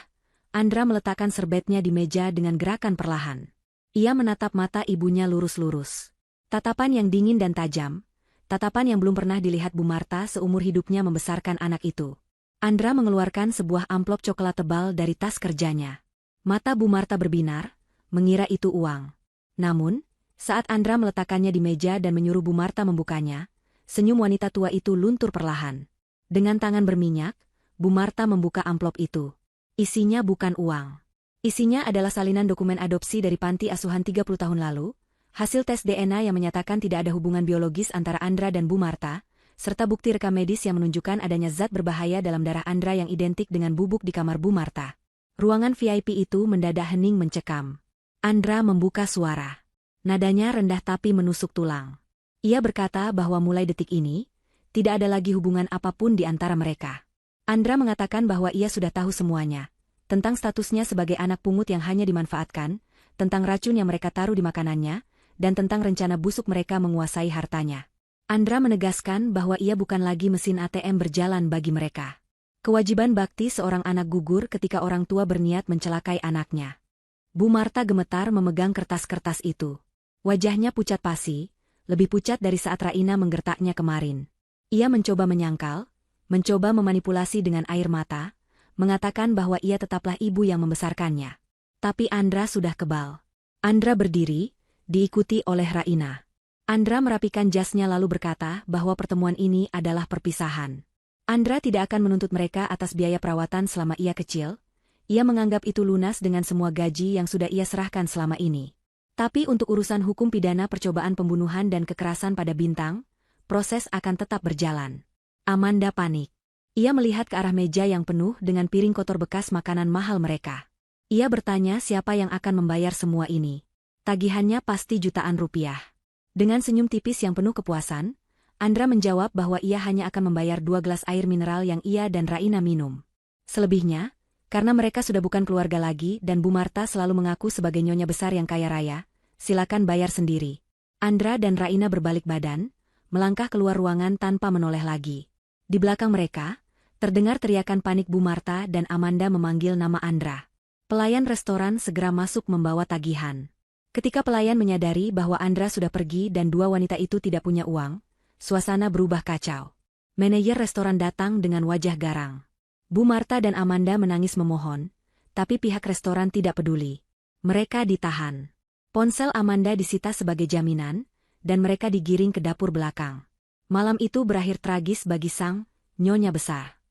Andra meletakkan serbetnya di meja dengan gerakan perlahan. Ia menatap mata ibunya lurus-lurus. Tatapan yang dingin dan tajam, tatapan yang belum pernah dilihat Bu Marta seumur hidupnya membesarkan anak itu. Andra mengeluarkan sebuah amplop coklat tebal dari tas kerjanya. Mata Bu Marta berbinar, mengira itu uang. Namun, saat Andra meletakkannya di meja dan menyuruh Bu Marta membukanya, senyum wanita tua itu luntur perlahan. Dengan tangan berminyak, Bu Marta membuka amplop itu. Isinya bukan uang. Isinya adalah salinan dokumen adopsi dari panti asuhan 30 tahun lalu, hasil tes DNA yang menyatakan tidak ada hubungan biologis antara Andra dan Bu Marta, serta bukti rekam medis yang menunjukkan adanya zat berbahaya dalam darah Andra yang identik dengan bubuk di kamar Bu Marta. Ruangan VIP itu mendadak hening mencekam. Andra membuka suara. Nadanya rendah tapi menusuk tulang. Ia berkata bahwa mulai detik ini, tidak ada lagi hubungan apapun di antara mereka. Andra mengatakan bahwa ia sudah tahu semuanya. Tentang statusnya sebagai anak pungut yang hanya dimanfaatkan, tentang racun yang mereka taruh di makanannya, dan tentang rencana busuk mereka menguasai hartanya. Andra menegaskan bahwa ia bukan lagi mesin ATM berjalan bagi mereka. Kewajiban bakti seorang anak gugur ketika orang tua berniat mencelakai anaknya. Bu Marta gemetar memegang kertas-kertas itu. Wajahnya pucat pasi, lebih pucat dari saat Raina menggertaknya kemarin. Ia mencoba menyangkal, mencoba memanipulasi dengan air mata, mengatakan bahwa ia tetaplah ibu yang membesarkannya. Tapi Andra sudah kebal. Andra berdiri, diikuti oleh Raina. Andra merapikan jasnya lalu berkata bahwa pertemuan ini adalah perpisahan. Andra tidak akan menuntut mereka atas biaya perawatan selama ia kecil. Ia menganggap itu lunas dengan semua gaji yang sudah ia serahkan selama ini. Tapi untuk urusan hukum pidana percobaan pembunuhan dan kekerasan pada Bintang, proses akan tetap berjalan. Amanda panik. Ia melihat ke arah meja yang penuh dengan piring kotor bekas makanan mahal mereka. Ia bertanya siapa yang akan membayar semua ini. Tagihannya pasti jutaan rupiah. Dengan senyum tipis yang penuh kepuasan, Andra menjawab bahwa ia hanya akan membayar 2 gelas air mineral yang ia dan Raina minum. Selebihnya, karena mereka sudah bukan keluarga lagi dan Bu Marta selalu mengaku sebagai nyonya besar yang kaya raya, silakan bayar sendiri. Andra dan Raina berbalik badan, melangkah keluar ruangan tanpa menoleh lagi. Di belakang mereka, terdengar teriakan panik Bu Marta dan Amanda memanggil nama Andra. Pelayan restoran segera masuk membawa tagihan. Ketika pelayan menyadari bahwa Andra sudah pergi dan dua wanita itu tidak punya uang, suasana berubah kacau. Manajer restoran datang dengan wajah garang. Bu Marta dan Amanda menangis memohon, tapi pihak restoran tidak peduli. Mereka ditahan. Ponsel Amanda disita sebagai jaminan, dan mereka digiring ke dapur belakang. Malam itu berakhir tragis bagi sang nyonya besar.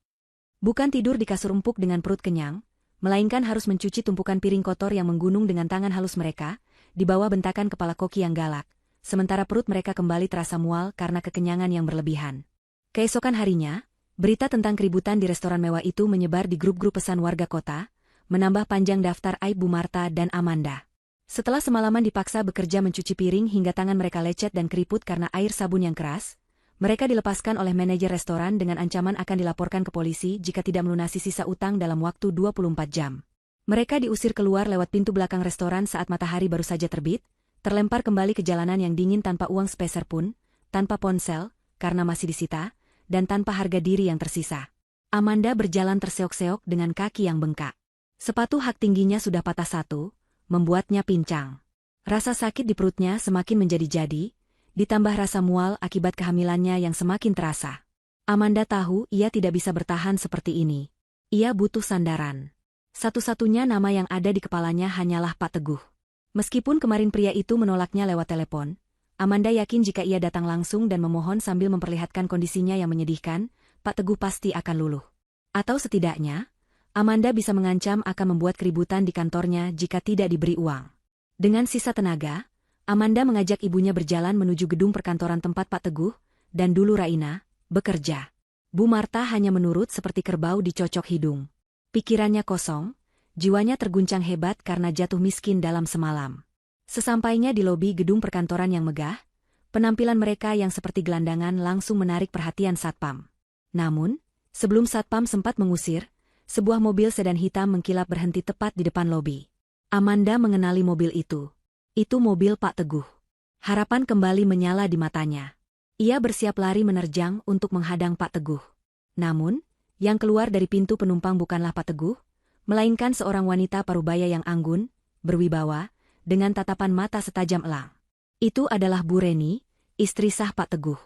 Bukan tidur di kasur empuk dengan perut kenyang, melainkan harus mencuci tumpukan piring kotor yang menggunung dengan tangan halus mereka, di bawah bentakan kepala koki yang galak, sementara perut mereka kembali terasa mual karena kekenyangan yang berlebihan. Keesokan harinya, berita tentang keributan di restoran mewah itu menyebar di grup-grup pesan warga kota, menambah panjang daftar aib Bu Marta dan Amanda. Setelah semalaman dipaksa bekerja mencuci piring hingga tangan mereka lecet dan keriput karena air sabun yang keras, mereka dilepaskan oleh manajer restoran dengan ancaman akan dilaporkan ke polisi jika tidak melunasi sisa utang dalam waktu 24 jam. Mereka diusir keluar lewat pintu belakang restoran saat matahari baru saja terbit, terlempar kembali ke jalanan yang dingin tanpa uang sepeser pun, tanpa ponsel, karena masih disita, dan tanpa harga diri yang tersisa. Amanda berjalan terseok-seok dengan kaki yang bengkak. Sepatu hak tingginya sudah patah satu, membuatnya pincang. Rasa sakit di perutnya semakin menjadi-jadi, ditambah rasa mual akibat kehamilannya yang semakin terasa. Amanda tahu ia tidak bisa bertahan seperti ini. Ia butuh sandaran. Satu-satunya nama yang ada di kepalanya hanyalah Pak Teguh. Meskipun kemarin pria itu menolaknya lewat telepon, Amanda yakin jika ia datang langsung dan memohon sambil memperlihatkan kondisinya yang menyedihkan, Pak Teguh pasti akan luluh. Atau setidaknya, Amanda bisa mengancam akan membuat keributan di kantornya jika tidak diberi uang. Dengan sisa tenaga, Amanda mengajak ibunya berjalan menuju gedung perkantoran tempat Pak Teguh, dan dulu Raina, bekerja. Bu Marta hanya menurut seperti kerbau dicocok hidung. Pikirannya kosong, jiwanya terguncang hebat karena jatuh miskin dalam semalam. Sesampainya di lobi gedung perkantoran yang megah, Penampilan mereka yang seperti gelandangan langsung menarik perhatian Satpam. Namun, sebelum Satpam sempat mengusir, sebuah mobil sedan hitam mengkilap berhenti tepat di depan lobi. Amanda mengenali mobil itu. Itu mobil Pak Teguh. Harapan kembali menyala di matanya. Ia bersiap lari menerjang untuk menghadang Pak Teguh. Namun, yang keluar dari pintu penumpang bukanlah Pak Teguh, melainkan seorang wanita parubaya yang anggun, berwibawa, dengan tatapan mata setajam elang. Itu adalah Bu Reni, istri sah Pak Teguh.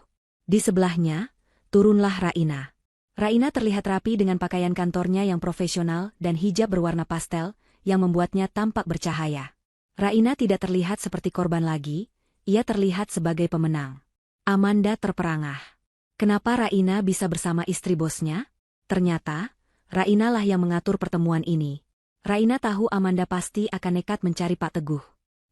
Di sebelahnya, turunlah Raina. Raina terlihat rapi dengan pakaian kantornya yang profesional dan hijab berwarna pastel, yang membuatnya tampak bercahaya. Raina tidak terlihat seperti korban lagi, ia terlihat sebagai pemenang. Amanda terperangah. Kenapa Raina bisa bersama istri bosnya? Ternyata, Raina lah yang mengatur pertemuan ini. Raina tahu Amanda pasti akan nekat mencari Pak Teguh.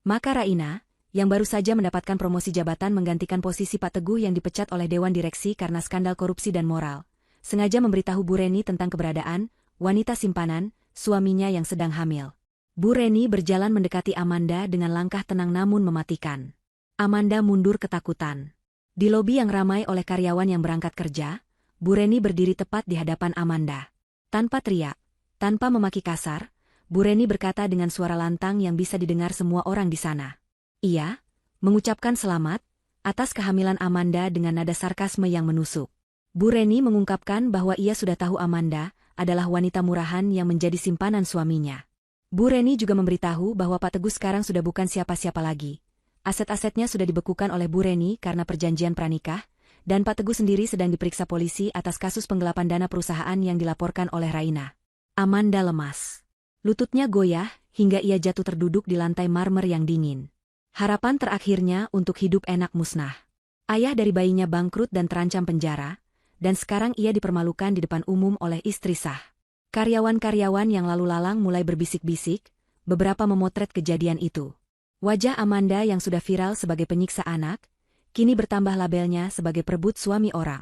Maka Raina, yang baru saja mendapatkan promosi jabatan menggantikan posisi Pak Teguh yang dipecat oleh Dewan Direksi karena skandal korupsi dan moral, sengaja memberitahu Bu Reni tentang keberadaan wanita simpanan, suaminya yang sedang hamil. Bu Reni berjalan mendekati Amanda dengan langkah tenang namun mematikan. Amanda mundur ketakutan. Di lobi yang ramai oleh karyawan yang berangkat kerja, Bu Reni berdiri tepat di hadapan Amanda. Tanpa teriak, tanpa memaki kasar, Bu Reni berkata dengan suara lantang yang bisa didengar semua orang di sana. Ia mengucapkan selamat atas kehamilan Amanda dengan nada sarkasme yang menusuk. Bu Reni mengungkapkan bahwa ia sudah tahu Amanda adalah wanita murahan yang menjadi simpanan suaminya. Bu Reni juga memberitahu bahwa Pak Teguh sekarang sudah bukan siapa-siapa lagi. Aset-asetnya sudah dibekukan oleh Bu Reni karena perjanjian pranikah, dan Pak Teguh sendiri sedang diperiksa polisi atas kasus penggelapan dana perusahaan yang dilaporkan oleh Raina. Amanda lemas. Lututnya goyah hingga ia jatuh terduduk di lantai marmer yang dingin. Harapan terakhirnya untuk hidup enak musnah. Ayah dari bayinya bangkrut dan terancam penjara, dan sekarang ia dipermalukan di depan umum oleh istri sah. Karyawan-karyawan yang lalu lalang mulai berbisik-bisik, beberapa memotret kejadian itu. Wajah Amanda yang sudah viral sebagai penyiksa anak, kini bertambah labelnya sebagai perebut suami orang.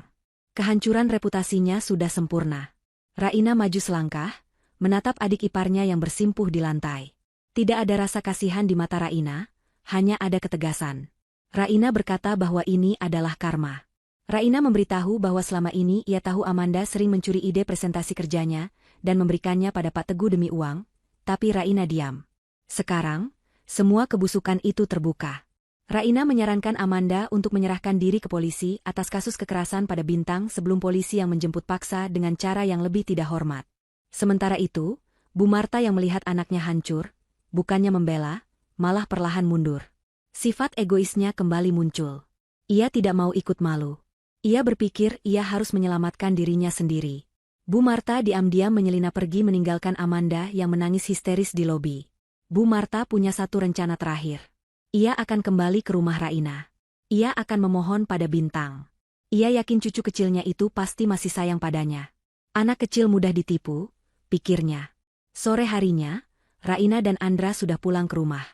Kehancuran reputasinya sudah sempurna. Raina maju selangkah, menatap adik iparnya yang bersimpuh di lantai. Tidak ada rasa kasihan di mata Raina, hanya ada ketegasan. Raina berkata bahwa ini adalah karma. Raina memberitahu bahwa selama ini ia tahu Amanda sering mencuri ide presentasi kerjanya dan memberikannya pada Pak Teguh demi uang, tapi Raina diam. Sekarang, semua kebusukan itu terbuka. Raina menyarankan Amanda untuk menyerahkan diri ke polisi atas kasus kekerasan pada Bintang sebelum polisi yang menjemput paksa dengan cara yang lebih tidak hormat. Sementara itu, Bu Marta yang melihat anaknya hancur, bukannya membela, malah perlahan mundur. Sifat egoisnya kembali muncul. Ia tidak mau ikut malu. Ia berpikir ia harus menyelamatkan dirinya sendiri. Bu Marta diam-diam menyelinap pergi meninggalkan Amanda yang menangis histeris di lobi. Bu Marta punya satu rencana terakhir. Ia akan kembali ke rumah Raina. Ia akan memohon pada Bintang. Ia yakin cucu kecilnya itu pasti masih sayang padanya. Anak kecil mudah ditipu, pikirnya. Sore harinya, Raina dan Andra sudah pulang ke rumah.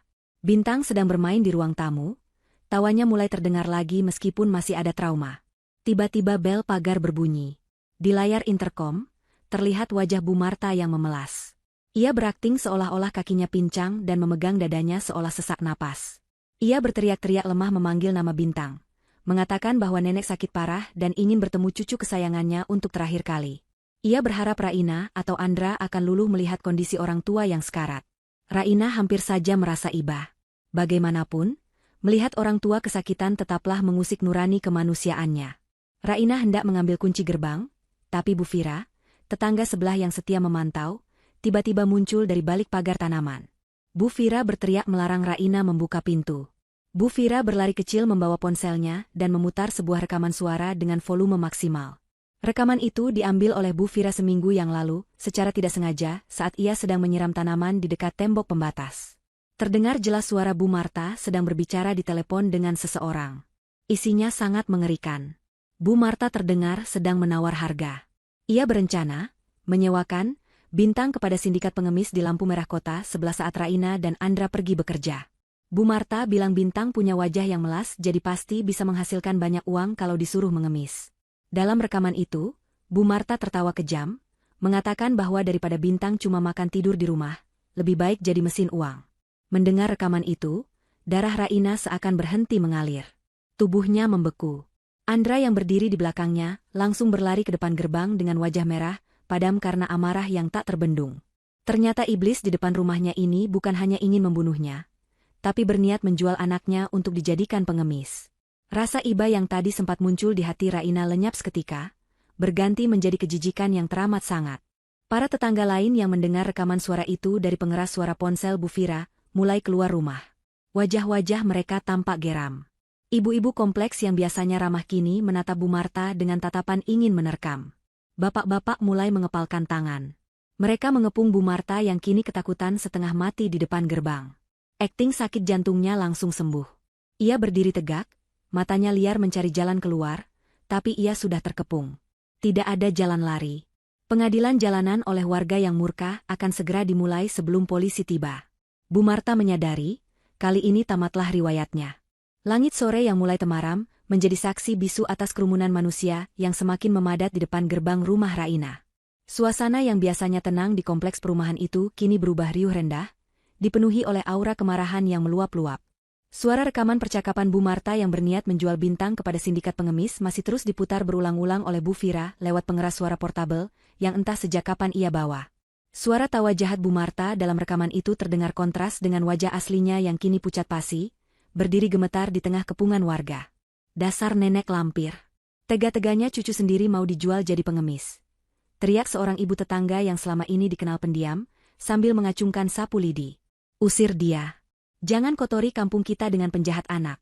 Bintang sedang bermain di ruang tamu, tawanya mulai terdengar lagi meskipun masih ada trauma. Tiba-tiba bel pagar berbunyi. Di layar interkom, terlihat wajah Bu Marta yang memelas. Ia berakting seolah-olah kakinya pincang dan memegang dadanya seolah sesak napas. Ia berteriak-teriak lemah memanggil nama Bintang, mengatakan bahwa nenek sakit parah dan ingin bertemu cucu kesayangannya untuk terakhir kali. Ia berharap Raina atau Andra akan luluh melihat kondisi orang tua yang sekarat. Raina hampir saja merasa iba. Bagaimanapun, melihat orang tua kesakitan tetaplah mengusik nurani kemanusiaannya. Raina hendak mengambil kunci gerbang, tapi Bu Fira, tetangga sebelah yang setia memantau, tiba-tiba muncul dari balik pagar tanaman. Bu Fira berteriak melarang Raina membuka pintu. Bu Fira berlari kecil membawa ponselnya dan memutar sebuah rekaman suara dengan volume maksimal. Rekaman itu diambil oleh Bu Fira seminggu yang lalu, secara tidak sengaja, saat ia sedang menyiram tanaman di dekat tembok pembatas. Terdengar jelas suara Bu Marta sedang berbicara di telepon dengan seseorang. Isinya sangat mengerikan. Bu Marta terdengar sedang menawar harga. Ia berencana menyewakan Bintang kepada sindikat pengemis di lampu merah kota sebelah saat Raina dan Andra pergi bekerja. Bu Marta bilang Bintang punya wajah yang melas jadi pasti bisa menghasilkan banyak uang kalau disuruh mengemis. Dalam rekaman itu, Bu Marta tertawa kejam, mengatakan bahwa daripada Bintang cuma makan tidur di rumah, lebih baik jadi mesin uang. Mendengar rekaman itu, darah Raina seakan berhenti mengalir. Tubuhnya membeku. Andra yang berdiri di belakangnya langsung berlari ke depan gerbang dengan wajah merah, padam karena amarah yang tak terbendung. Ternyata iblis di depan rumahnya ini bukan hanya ingin membunuhnya, tapi berniat menjual anaknya untuk dijadikan pengemis. Rasa iba yang tadi sempat muncul di hati Raina lenyap seketika, berganti menjadi kejijikan yang teramat sangat. Para tetangga lain yang mendengar rekaman suara itu dari pengeras suara ponsel Bu Fira, mulai keluar rumah. Wajah-wajah mereka tampak geram. Ibu-ibu kompleks yang biasanya ramah kini menatap Bu Marta dengan tatapan ingin menerkam. Bapak-bapak mulai mengepalkan tangan. Mereka mengepung Bu Marta yang kini ketakutan setengah mati di depan gerbang. Akting sakit jantungnya langsung sembuh. Ia berdiri tegak, matanya liar mencari jalan keluar, tapi ia sudah terkepung. Tidak ada jalan lari. Pengadilan jalanan oleh warga yang murka akan segera dimulai sebelum polisi tiba. Bu Marta menyadari, kali ini tamatlah riwayatnya. Langit sore yang mulai temaram, menjadi saksi bisu atas kerumunan manusia yang semakin memadat di depan gerbang rumah Raina. Suasana yang biasanya tenang di kompleks perumahan itu kini berubah riuh rendah, dipenuhi oleh aura kemarahan yang meluap-luap. Suara rekaman percakapan Bu Marta yang berniat menjual bintang kepada sindikat pengemis masih terus diputar berulang-ulang oleh Bu Fira lewat pengeras suara portabel yang entah sejak kapan ia bawa. Suara tawa jahat Bu Marta dalam rekaman itu terdengar kontras dengan wajah aslinya yang kini pucat pasi, berdiri gemetar di tengah kepungan warga. Dasar nenek lampir. Tega-teganya cucu sendiri mau dijual jadi pengemis. Teriak seorang ibu tetangga yang selama ini dikenal pendiam, sambil mengacungkan sapu lidi. Usir dia. Jangan kotori kampung kita dengan penjahat anak.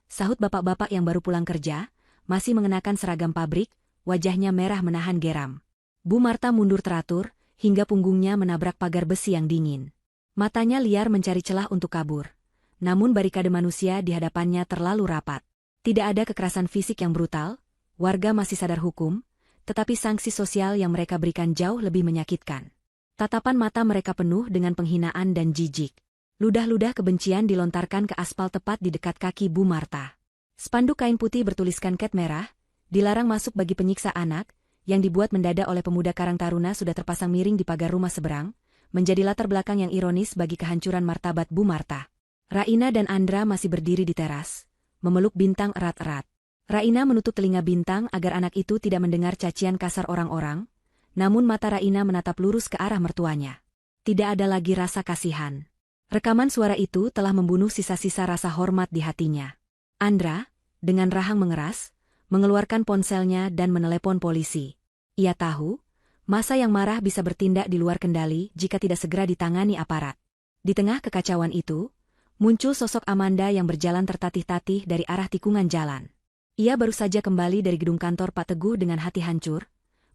Sahut bapak-bapak yang baru pulang kerja, masih mengenakan seragam pabrik, wajahnya merah menahan geram. Bu Marta mundur teratur, hingga punggungnya menabrak pagar besi yang dingin. Matanya liar mencari celah untuk kabur. Namun barikade manusia di hadapannya terlalu rapat. Tidak ada kekerasan fisik yang brutal, warga masih sadar hukum, tetapi sanksi sosial yang mereka berikan jauh lebih menyakitkan. Tatapan mata mereka penuh dengan penghinaan dan jijik. Ludah-ludah kebencian dilontarkan ke aspal tepat di dekat kaki Bu Marta. Spanduk kain putih bertuliskan cat merah, dilarang masuk bagi penyiksa anak, yang dibuat mendadak oleh pemuda Karang Taruna sudah terpasang miring di pagar rumah seberang, menjadi latar belakang yang ironis bagi kehancuran martabat Bu Marta. Raina dan Andra masih berdiri di teras, memeluk Bintang erat-erat. Raina menutup telinga Bintang agar anak itu tidak mendengar cacian kasar orang-orang, namun mata Raina menatap lurus ke arah mertuanya. Tidak ada lagi rasa kasihan. Rekaman suara itu telah membunuh sisa-sisa rasa hormat di hatinya. Andra, dengan rahang mengeras, mengeluarkan ponselnya dan menelepon polisi. Ia tahu, masa yang marah bisa bertindak di luar kendali jika tidak segera ditangani aparat. Di tengah kekacauan itu, muncul sosok Amanda yang berjalan tertatih-tatih dari arah tikungan jalan. Ia baru saja kembali dari gedung kantor Pak Teguh dengan hati hancur,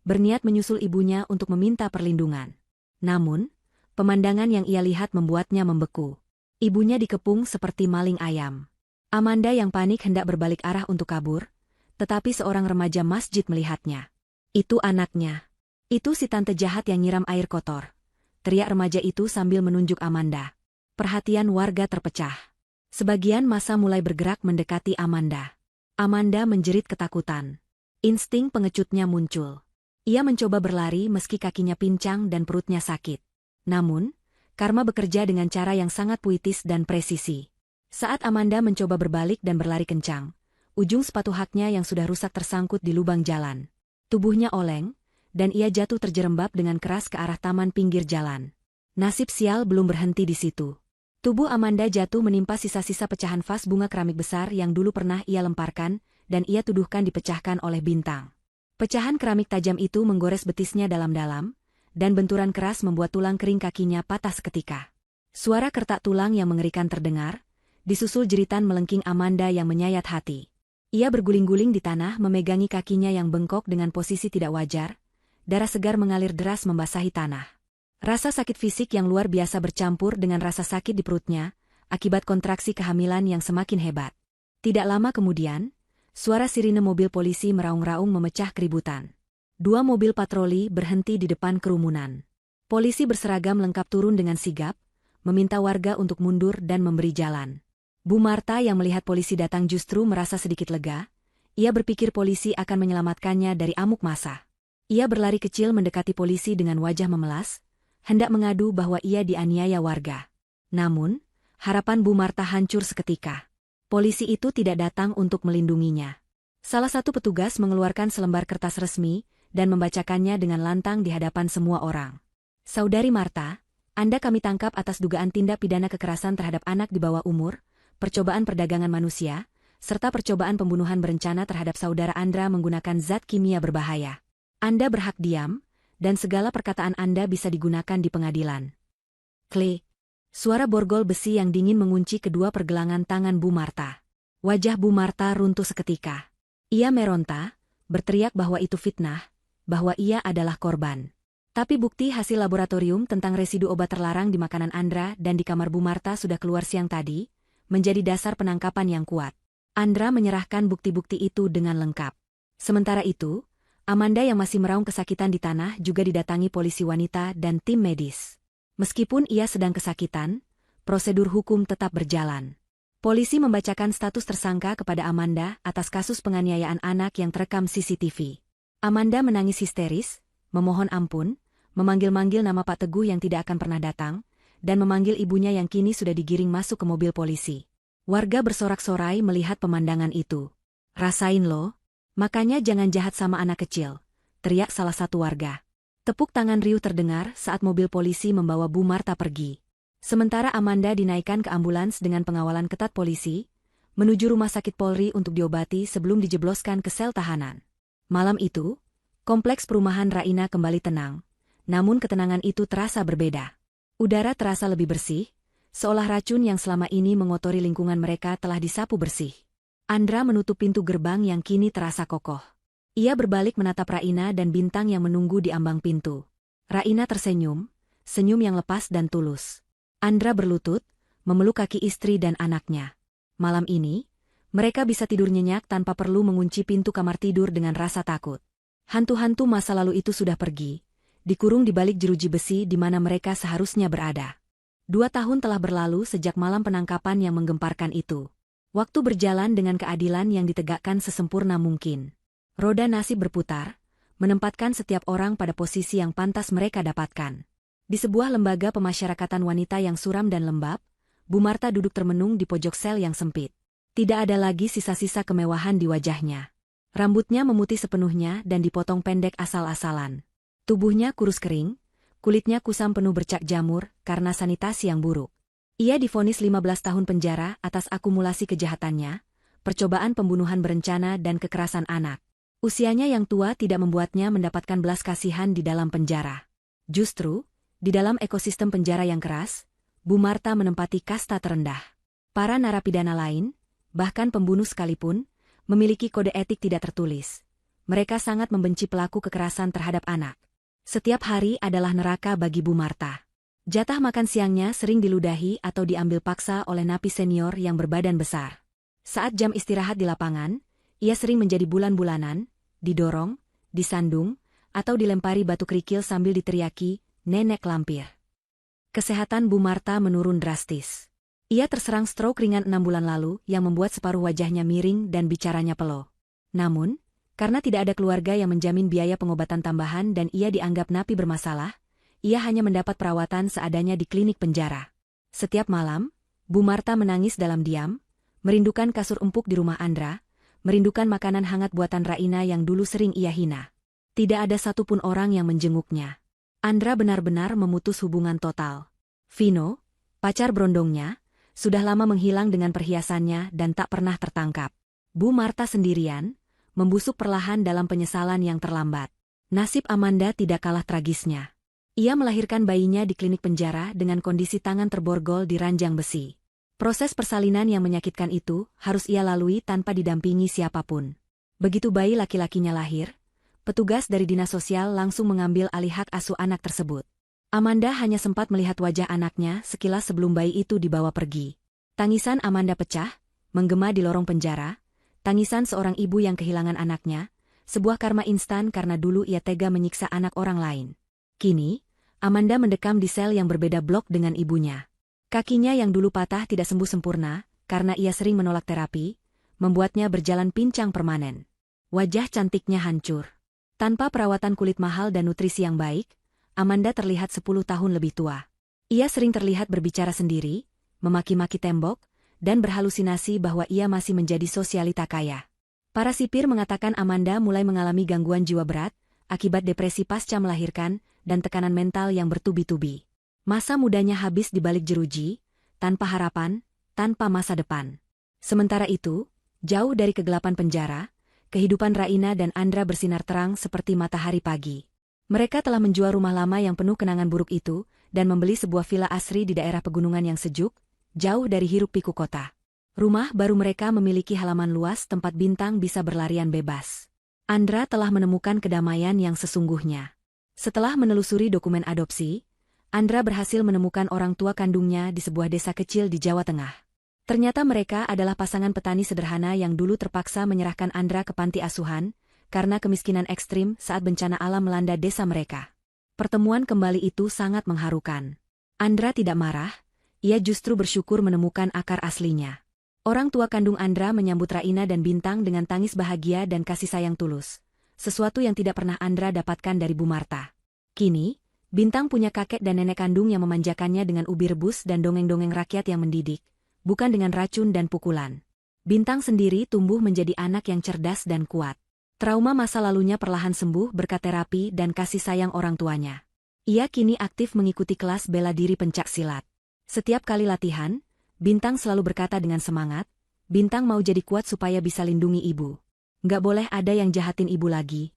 berniat menyusul ibunya untuk meminta perlindungan. Namun, pemandangan yang ia lihat membuatnya membeku. Ibunya dikepung seperti maling ayam. Amanda yang panik hendak berbalik arah untuk kabur, tetapi seorang remaja masjid melihatnya. Itu anaknya. Itu si tante jahat yang nyiram air kotor. Teriak remaja itu sambil menunjuk Amanda. Perhatian warga terpecah. Sebagian massa mulai bergerak mendekati Amanda. Amanda menjerit ketakutan. Insting pengecutnya muncul. Ia mencoba berlari meski kakinya pincang dan perutnya sakit. Namun, karma bekerja dengan cara yang sangat puitis dan presisi. Saat Amanda mencoba berbalik dan berlari kencang, ujung sepatu haknya yang sudah rusak tersangkut di lubang jalan. Tubuhnya oleng, dan ia jatuh terjerembab dengan keras ke arah taman pinggir jalan. Nasib sial belum berhenti di situ. Tubuh Amanda jatuh menimpa sisa-sisa pecahan vas bunga keramik besar yang dulu pernah ia lemparkan, dan ia tuduhkan dipecahkan oleh Bintang. Pecahan keramik tajam itu menggores betisnya dalam-dalam, dan benturan keras membuat tulang kering kakinya patah seketika. Suara kertak tulang yang mengerikan terdengar, disusul jeritan melengking Amanda yang menyayat hati. Ia berguling-guling di tanah memegangi kakinya yang bengkok dengan posisi tidak wajar, darah segar mengalir deras membasahi tanah. Rasa sakit fisik yang luar biasa bercampur dengan rasa sakit di perutnya, akibat kontraksi kehamilan yang semakin hebat. Tidak lama kemudian, suara sirine mobil polisi meraung-raung memecah keributan. 2 mobil patroli berhenti di depan kerumunan. Polisi berseragam lengkap turun dengan sigap, meminta warga untuk mundur dan memberi jalan. Bu Marta yang melihat polisi datang justru merasa sedikit lega, ia berpikir polisi akan menyelamatkannya dari amuk massa. Ia berlari kecil mendekati polisi dengan wajah memelas, hendak mengadu bahwa ia dianiaya warga. Namun, harapan Bu Marta hancur seketika. Polisi itu tidak datang untuk melindunginya. Salah satu petugas mengeluarkan selembar kertas resmi dan membacakannya dengan lantang di hadapan semua orang. Saudari Marta, Anda kami tangkap atas dugaan tindak pidana kekerasan terhadap anak di bawah umur, percobaan perdagangan manusia, serta percobaan pembunuhan berencana terhadap saudara Andra menggunakan zat kimia berbahaya. Anda berhak diam, dan segala perkataan Anda bisa digunakan di pengadilan. Klik. Suara borgol besi yang dingin mengunci kedua pergelangan tangan Bu Marta. Wajah Bu Marta runtuh seketika. Ia meronta, berteriak bahwa itu fitnah, bahwa ia adalah korban. Tapi bukti hasil laboratorium tentang residu obat terlarang di makanan Andra dan di kamar Bu Marta sudah keluar siang tadi, menjadi dasar penangkapan yang kuat. Andra menyerahkan bukti-bukti itu dengan lengkap. Sementara itu, Amanda yang masih meraung kesakitan di tanah juga didatangi polisi wanita dan tim medis. Meskipun ia sedang kesakitan, prosedur hukum tetap berjalan. Polisi membacakan status tersangka kepada Amanda atas kasus penganiayaan anak yang terekam CCTV. Amanda menangis histeris, memohon ampun, memanggil-manggil nama Pak Teguh yang tidak akan pernah datang, dan memanggil ibunya yang kini sudah digiring masuk ke mobil polisi. Warga bersorak-sorai melihat pemandangan itu. Rasain lo, makanya jangan jahat sama anak kecil, teriak salah satu warga. Tepuk tangan riuh terdengar saat mobil polisi membawa Bu Marta pergi. Sementara Amanda dinaikkan ke ambulans dengan pengawalan ketat polisi, menuju rumah sakit Polri untuk diobati sebelum dijebloskan ke sel tahanan. Malam itu, kompleks perumahan Raina kembali tenang, namun ketenangan itu terasa berbeda. Udara terasa lebih bersih, seolah racun yang selama ini mengotori lingkungan mereka telah disapu bersih. Andra menutup pintu gerbang yang kini terasa kokoh. Ia berbalik menatap Raina dan Bintang yang menunggu di ambang pintu. Raina tersenyum, senyum yang lepas dan tulus. Andra berlutut, memeluk kaki istri dan anaknya. Malam ini, mereka bisa tidur nyenyak tanpa perlu mengunci pintu kamar tidur dengan rasa takut. Hantu-hantu masa lalu itu sudah pergi, dikurung di balik jeruji besi di mana mereka seharusnya berada. 2 tahun telah berlalu sejak malam penangkapan yang menggemparkan itu. Waktu berjalan dengan keadilan yang ditegakkan sesempurna mungkin. Roda nasib berputar, menempatkan setiap orang pada posisi yang pantas mereka dapatkan. Di sebuah lembaga pemasyarakatan wanita yang suram dan lembab, Bu Marta duduk termenung di pojok sel yang sempit. Tidak ada lagi sisa-sisa kemewahan di wajahnya. Rambutnya memutih sepenuhnya dan dipotong pendek asal-asalan. Tubuhnya kurus kering, kulitnya kusam penuh bercak jamur karena sanitasi yang buruk. Ia divonis 15 tahun penjara atas akumulasi kejahatannya, percobaan pembunuhan berencana dan kekerasan anak. Usianya yang tua tidak membuatnya mendapatkan belas kasihan di dalam penjara. Justru, di dalam ekosistem penjara yang keras, Bu Marta menempati kasta terendah. Para narapidana lain, bahkan pembunuh sekalipun, memiliki kode etik tidak tertulis. Mereka sangat membenci pelaku kekerasan terhadap anak. Setiap hari adalah neraka bagi Bu Marta. Jatah makan siangnya sering diludahi atau diambil paksa oleh napi senior yang berbadan besar. Saat jam istirahat di lapangan, ia sering menjadi bulan-bulanan, didorong, disandung, atau dilempari batu kerikil sambil diteriaki, "Nenek lampir." Kesehatan Bu Marta menurun drastis. Ia terserang stroke ringan 6 bulan lalu yang membuat separuh wajahnya miring dan bicaranya pelo. Namun, karena tidak ada keluarga yang menjamin biaya pengobatan tambahan dan ia dianggap napi bermasalah, ia hanya mendapat perawatan seadanya di klinik penjara. Setiap malam, Bu Marta menangis dalam diam, merindukan kasur empuk di rumah Andra, merindukan makanan hangat buatan Raina yang dulu sering ia hina. Tidak ada satupun orang yang menjenguknya. Andra benar-benar memutus hubungan total. Vino, pacar berondongnya, sudah lama menghilang dengan perhiasannya dan tak pernah tertangkap. Bu Marta sendirian, membusuk perlahan dalam penyesalan yang terlambat. Nasib Amanda tidak kalah tragisnya. Ia melahirkan bayinya di klinik penjara dengan kondisi tangan terborgol di ranjang besi. Proses persalinan yang menyakitkan itu harus ia lalui tanpa didampingi siapapun. Begitu bayi laki-lakinya lahir, petugas dari dinas sosial langsung mengambil alih hak asuh anak tersebut. Amanda hanya sempat melihat wajah anaknya sekilas sebelum bayi itu dibawa pergi. Tangisan Amanda pecah, menggema di lorong penjara, tangisan seorang ibu yang kehilangan anaknya, sebuah karma instan karena dulu ia tega menyiksa anak orang lain. Kini, Amanda mendekam di sel yang berbeda blok dengan ibunya. Kakinya yang dulu patah tidak sembuh sempurna, karena ia sering menolak terapi, membuatnya berjalan pincang permanen. Wajah cantiknya hancur. Tanpa perawatan kulit mahal dan nutrisi yang baik, Amanda terlihat 10 tahun lebih tua. Ia sering terlihat berbicara sendiri, memaki-maki tembok, dan berhalusinasi bahwa ia masih menjadi sosialita kaya. Para sipir mengatakan Amanda mulai mengalami gangguan jiwa berat, akibat depresi pasca melahirkan, dan tekanan mental yang bertubi-tubi. Masa mudanya habis di balik jeruji, tanpa harapan, tanpa masa depan. Sementara itu, jauh dari kegelapan penjara, kehidupan Raina dan Andra bersinar terang seperti matahari pagi. Mereka telah menjual rumah lama yang penuh kenangan buruk itu, dan membeli sebuah villa asri di daerah pegunungan yang sejuk, jauh dari hiruk-pikuk kota. Rumah baru mereka memiliki halaman luas tempat Bintang bisa berlarian bebas. Andra telah menemukan kedamaian yang sesungguhnya. Setelah menelusuri dokumen adopsi, Andra berhasil menemukan orang tua kandungnya di sebuah desa kecil di Jawa Tengah. Ternyata mereka adalah pasangan petani sederhana yang dulu terpaksa menyerahkan Andra ke panti asuhan, karena kemiskinan ekstrim saat bencana alam melanda desa mereka. Pertemuan kembali itu sangat mengharukan. Andra tidak marah, ia justru bersyukur menemukan akar aslinya. Orang tua kandung Andra menyambut Raina dan Bintang dengan tangis bahagia dan kasih sayang tulus, sesuatu yang tidak pernah Andra dapatkan dari Bu Marta. Kini, Bintang punya kakek dan nenek kandung yang memanjakannya dengan ubi rebus dan dongeng-dongeng rakyat yang mendidik, bukan dengan racun dan pukulan. Bintang sendiri tumbuh menjadi anak yang cerdas dan kuat. Trauma masa lalunya perlahan sembuh berkat terapi dan kasih sayang orang tuanya. Ia kini aktif mengikuti kelas bela diri pencak silat. Setiap kali latihan, Bintang selalu berkata dengan semangat, Bintang mau jadi kuat supaya bisa lindungi ibu. Nggak boleh ada yang jahatin ibu lagi.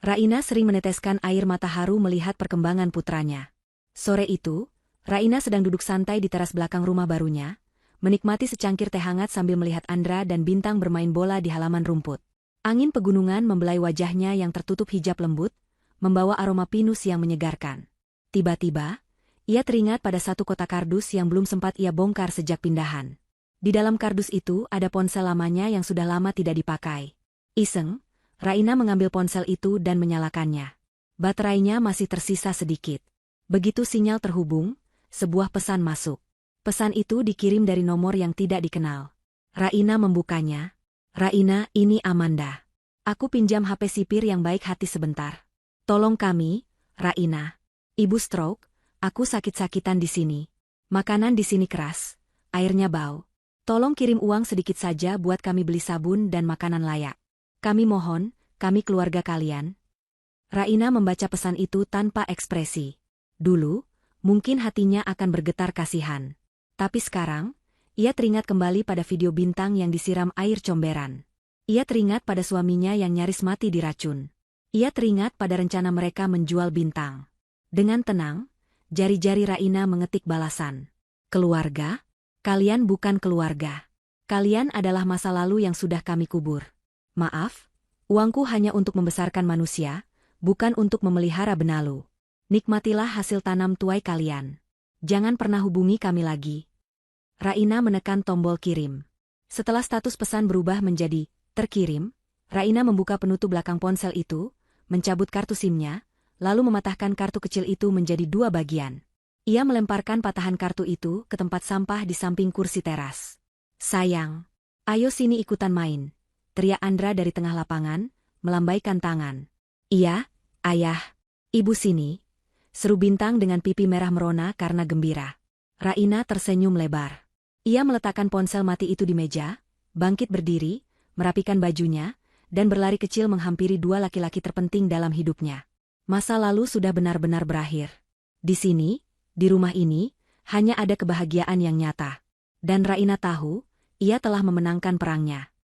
Raina sering meneteskan air mata haru melihat perkembangan putranya. Sore itu, Raina sedang duduk santai di teras belakang rumah barunya, menikmati secangkir teh hangat sambil melihat Andra dan Bintang bermain bola di halaman rumput. Angin pegunungan membelai wajahnya yang tertutup hijab lembut, membawa aroma pinus yang menyegarkan. Tiba-tiba, ia teringat pada satu kotak kardus yang belum sempat ia bongkar sejak pindahan. Di dalam kardus itu ada ponsel lamanya yang sudah lama tidak dipakai. Iseng, Raina mengambil ponsel itu dan menyalakannya. Baterainya masih tersisa sedikit. Begitu sinyal terhubung, sebuah pesan masuk. Pesan itu dikirim dari nomor yang tidak dikenal. Raina membukanya. Raina, ini Amanda. Aku pinjam HP sipir yang baik hati sebentar. Tolong kami, Raina. Ibu stroke, aku sakit-sakitan di sini. Makanan di sini keras, airnya bau. Tolong kirim uang sedikit saja buat kami beli sabun dan makanan layak. Kami mohon, kami keluarga kalian. Raina membaca pesan itu tanpa ekspresi. Dulu, mungkin hatinya akan bergetar kasihan. Tapi sekarang, ia teringat kembali pada video Bintang yang disiram air comberan. Ia teringat pada suaminya yang nyaris mati diracun. Ia teringat pada rencana mereka menjual Bintang. Dengan tenang, jari-jari Raina mengetik balasan. Keluarga? Kalian bukan keluarga. Kalian adalah masa lalu yang sudah kami kubur. Maaf, uangku hanya untuk membesarkan manusia, bukan untuk memelihara benalu. Nikmatilah hasil tanam tuai kalian. Jangan pernah hubungi kami lagi. Raina menekan tombol kirim. Setelah status pesan berubah menjadi terkirim, Raina membuka penutup belakang ponsel itu, mencabut kartu SIM-nya, lalu mematahkan kartu kecil itu menjadi dua bagian. Ia melemparkan patahan kartu itu ke tempat sampah di samping kursi teras. Sayang, ayo sini ikutan main, teriak Andra dari tengah lapangan, melambaikan tangan. Iya, ayah. Ibu sini, seru Bintang dengan pipi merah merona karena gembira. Raina tersenyum lebar. Ia meletakkan ponsel mati itu di meja, bangkit berdiri, merapikan bajunya, dan berlari kecil menghampiri dua laki-laki terpenting dalam hidupnya. Masa lalu sudah benar-benar berakhir. Di sini, di rumah ini, hanya ada kebahagiaan yang nyata. Dan Raina tahu, ia telah memenangkan perangnya.